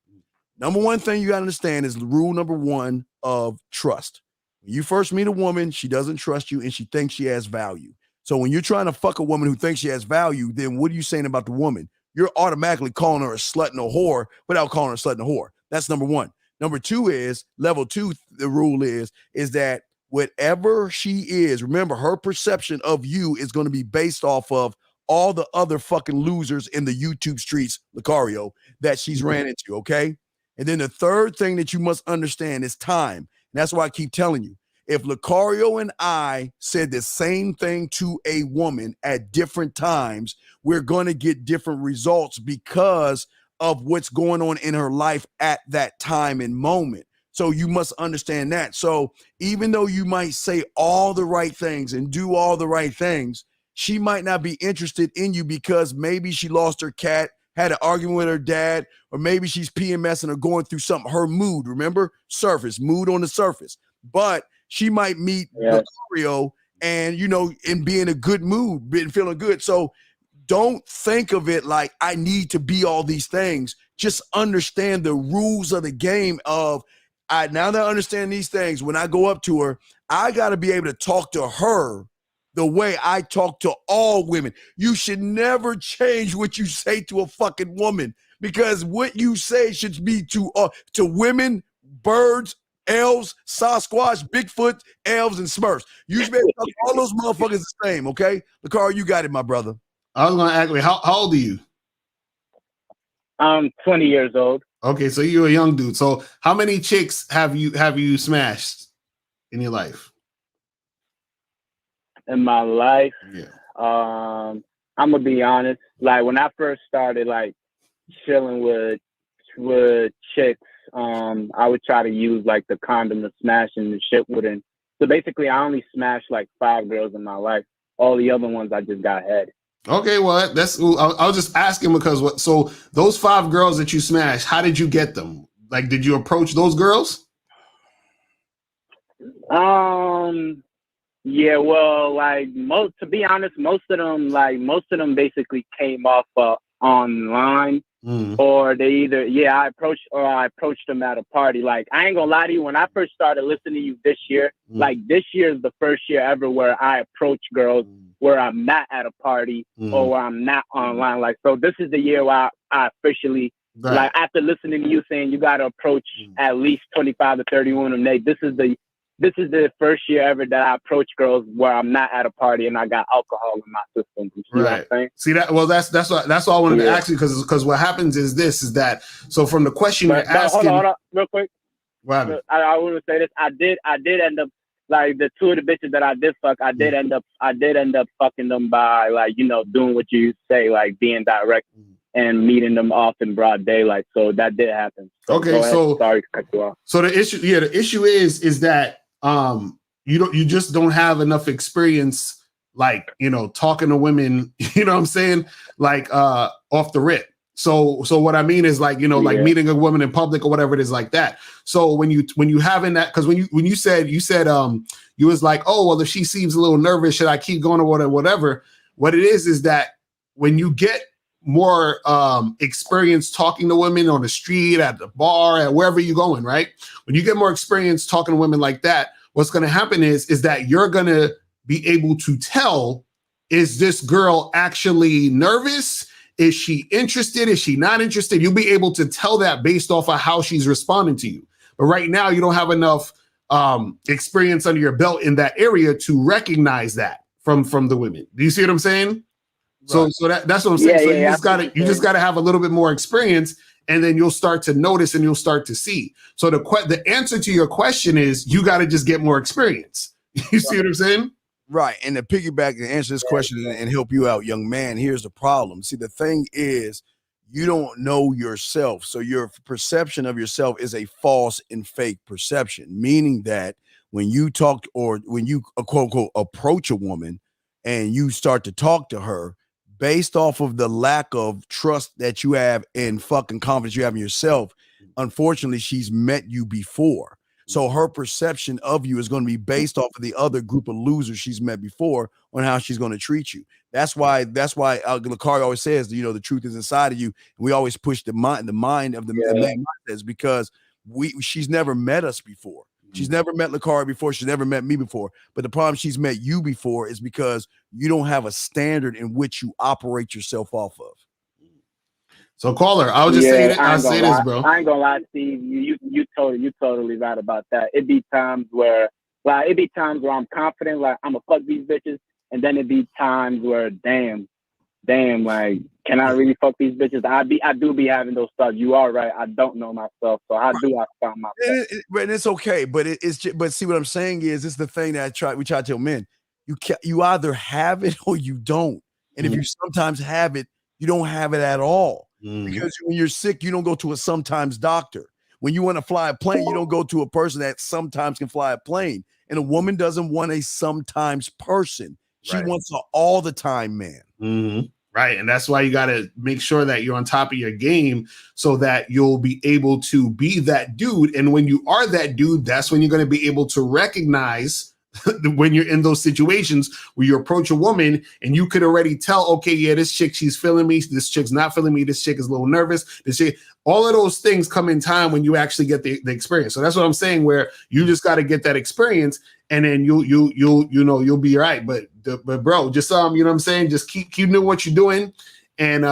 Number one thing you got to understand is rule number 1 of trust. When you first meet a woman, she doesn't trust you and she thinks she has value. So when you're trying to fuck a woman who thinks she has value, then what are you saying about the woman? You're automatically calling her a slut and a whore without calling her a slut and a whore. That's number 1. Number 2 is level 2. The rule is that whatever she is, remember her perception of you is going to be based off of all the other fucking losers in the YouTube streets, Lucario, that she's ran into. Okay. And then the third thing that you must understand is time. And that's why I keep telling you, if Lucario and I said the same thing to a woman at different times, we're going to get different results because of what's going on in her life at that time and moment. So you must understand that. So even though you might say all the right things and do all the right things, she might not be interested in you because maybe she lost her cat, had an argument with her dad, or maybe she's PMSing or going through something. Her mood, remember? Mood on the surface. But she might meet Lucario and, and be in a good mood, being feeling good. So don't think of it like I need to be all these things. Just understand the rules of the game of, now that I understand these things, when I go up to her, I got to be able to talk to her the way I talk to all women. You should never change what you say to a fucking woman because what you say should be to women, birds, elves, Sasquatch, Bigfoot, elves, and Smurfs. You should be able to talk to all those motherfuckers the same, okay? Lakar, you got it, my brother. I was going to ask you, how old are you? I'm 20 years old. Okay, so you're a young dude. So how many chicks have you smashed in your life? In my life, yeah. I'm gonna be honest. Like when I first started like chilling with chicks, I would try to use like the condom to smash and the shit wouldn't. So basically, I only smashed like 5 girls in my life. All the other ones I just got head. Okay, well that's. I was just asking because what? So those 5 girls that you smashed, how did you get them? Like, did you approach those girls? Yeah, well, like to be honest, most of them basically came off online, or they either I approached them at a party. Like I ain't gonna lie to you, when I first started listening to you this year, like this year is the first year ever where I approach girls where I'm not at a party or where I'm not online. Like so, this is the year where I officially. Right. Like after listening to you saying you got to approach at least 25 to 30 women, this is the first year ever that I approach girls where I'm not at a party and I got alcohol in my system. You see what I'm saying? See that? Well, that's what I wanted to ask you because what happens is that so from the question you're asking. Hold on, real quick. What happened? I want to say this. I did end up like the 2 of the bitches that I did fuck. I did end up fucking them by like doing what you say, like being direct. And meeting them off in broad daylight, so that did happen. Okay, so sorry to cut you off. So the issue is that you just don't have enough experience, like talking to women. You know what I'm saying? Like off the rip. So what I mean is like like meeting a woman in public or whatever it is like that. So when you having that, because when you said you was like, oh well, if she seems a little nervous, should I keep going or whatever? What it is that when you get more experience talking to women on the street, at the bar, at wherever you're going, right? When you get more experience talking to women like that, what's going to happen is that you're going to be able to tell, is this girl actually nervous? Is she interested? Is she not interested? You'll be able to tell that based off of how she's responding to you. But right now, you don't have enough experience under your belt in that area to recognize that from the women. Do you see what I'm saying? So that's what I'm saying. So you just gotta have a little bit more experience, and then you'll start to notice and you'll start to see. So the answer to your question is you got to just get more experience. You see what I'm saying? Right. And to piggyback and answer this question and help you out, young man, here's the problem. See, the thing is, you don't know yourself. So your perception of yourself is a false and fake perception, meaning that when you talk or when you quote unquote approach a woman and you start to talk to her, based off of the lack of trust that you have and fucking confidence you have in yourself, unfortunately, she's met you before. So her perception of you is going to be based off of the other group of losers she's met before on how she's going to treat you. That's why Lakari always says, the truth is inside of you. And we always push the mind of the man says, because she's never met us before. She's never met Lakari before. She's never met me before. But the problem she's met you before is because you don't have a standard in which you operate yourself off of. So caller, I'll just say this. I'll say this, bro. I ain't gonna lie, Steve. You totally right about that. It'd be times where I'm confident, like I'm gonna fuck these bitches, and then it'd be times where damn, like, can I really fuck these bitches? I do be having those thoughts. You are right. I don't know myself, so how do I find myself? And it's okay, but but see what I'm saying is, it's the thing that we try to tell men. You either have it or you don't, and if you sometimes have it, you don't have it at all. Because when you're sick, you don't go to a sometimes doctor. When you want to fly a plane, you don't go to a person that sometimes can fly a plane. And a woman doesn't want a sometimes person. She wants an all the time man. Right. And that's why you got to make sure that you're on top of your game so that you'll be able to be that dude. And when you are that dude, that's when you're going to be able to recognize when you're in those situations where you approach a woman and you could already tell, okay, yeah, this chick, she's feeling me. This chick's not feeling me. This chick is a little nervous. This chick, all of those things come in time when you actually get the experience. So that's what I'm saying, where you just got to get that experience and then you'll be right. But bro, just, you know what I'm saying? Just keep doing what you're doing and,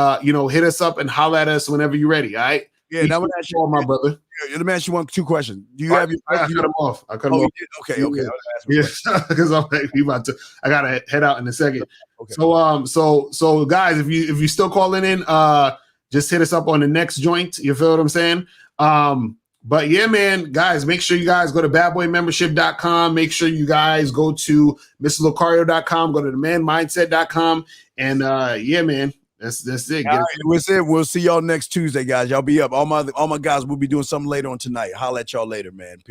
hit us up and holler at us whenever you're ready. All right. Yeah. Now I'm ask you, my brother. Let me ask you 2 questions. Do you have your? I cut him off. Okay. Yes, because I'm like, I gotta head out in a second. Okay. So guys, if you still calling in, just hit us up on the next joint. You feel what I'm saying? But yeah, man, guys, make sure you guys go to badboymembership.com. Make sure you guys go to mrlocario.com, go to themanmindset.com. And yeah, man, that's it. All right, that's it. We'll see y'all next Tuesday, guys. Y'all be up. All my guys will be doing something later on tonight. Holla at y'all later, man. Peace.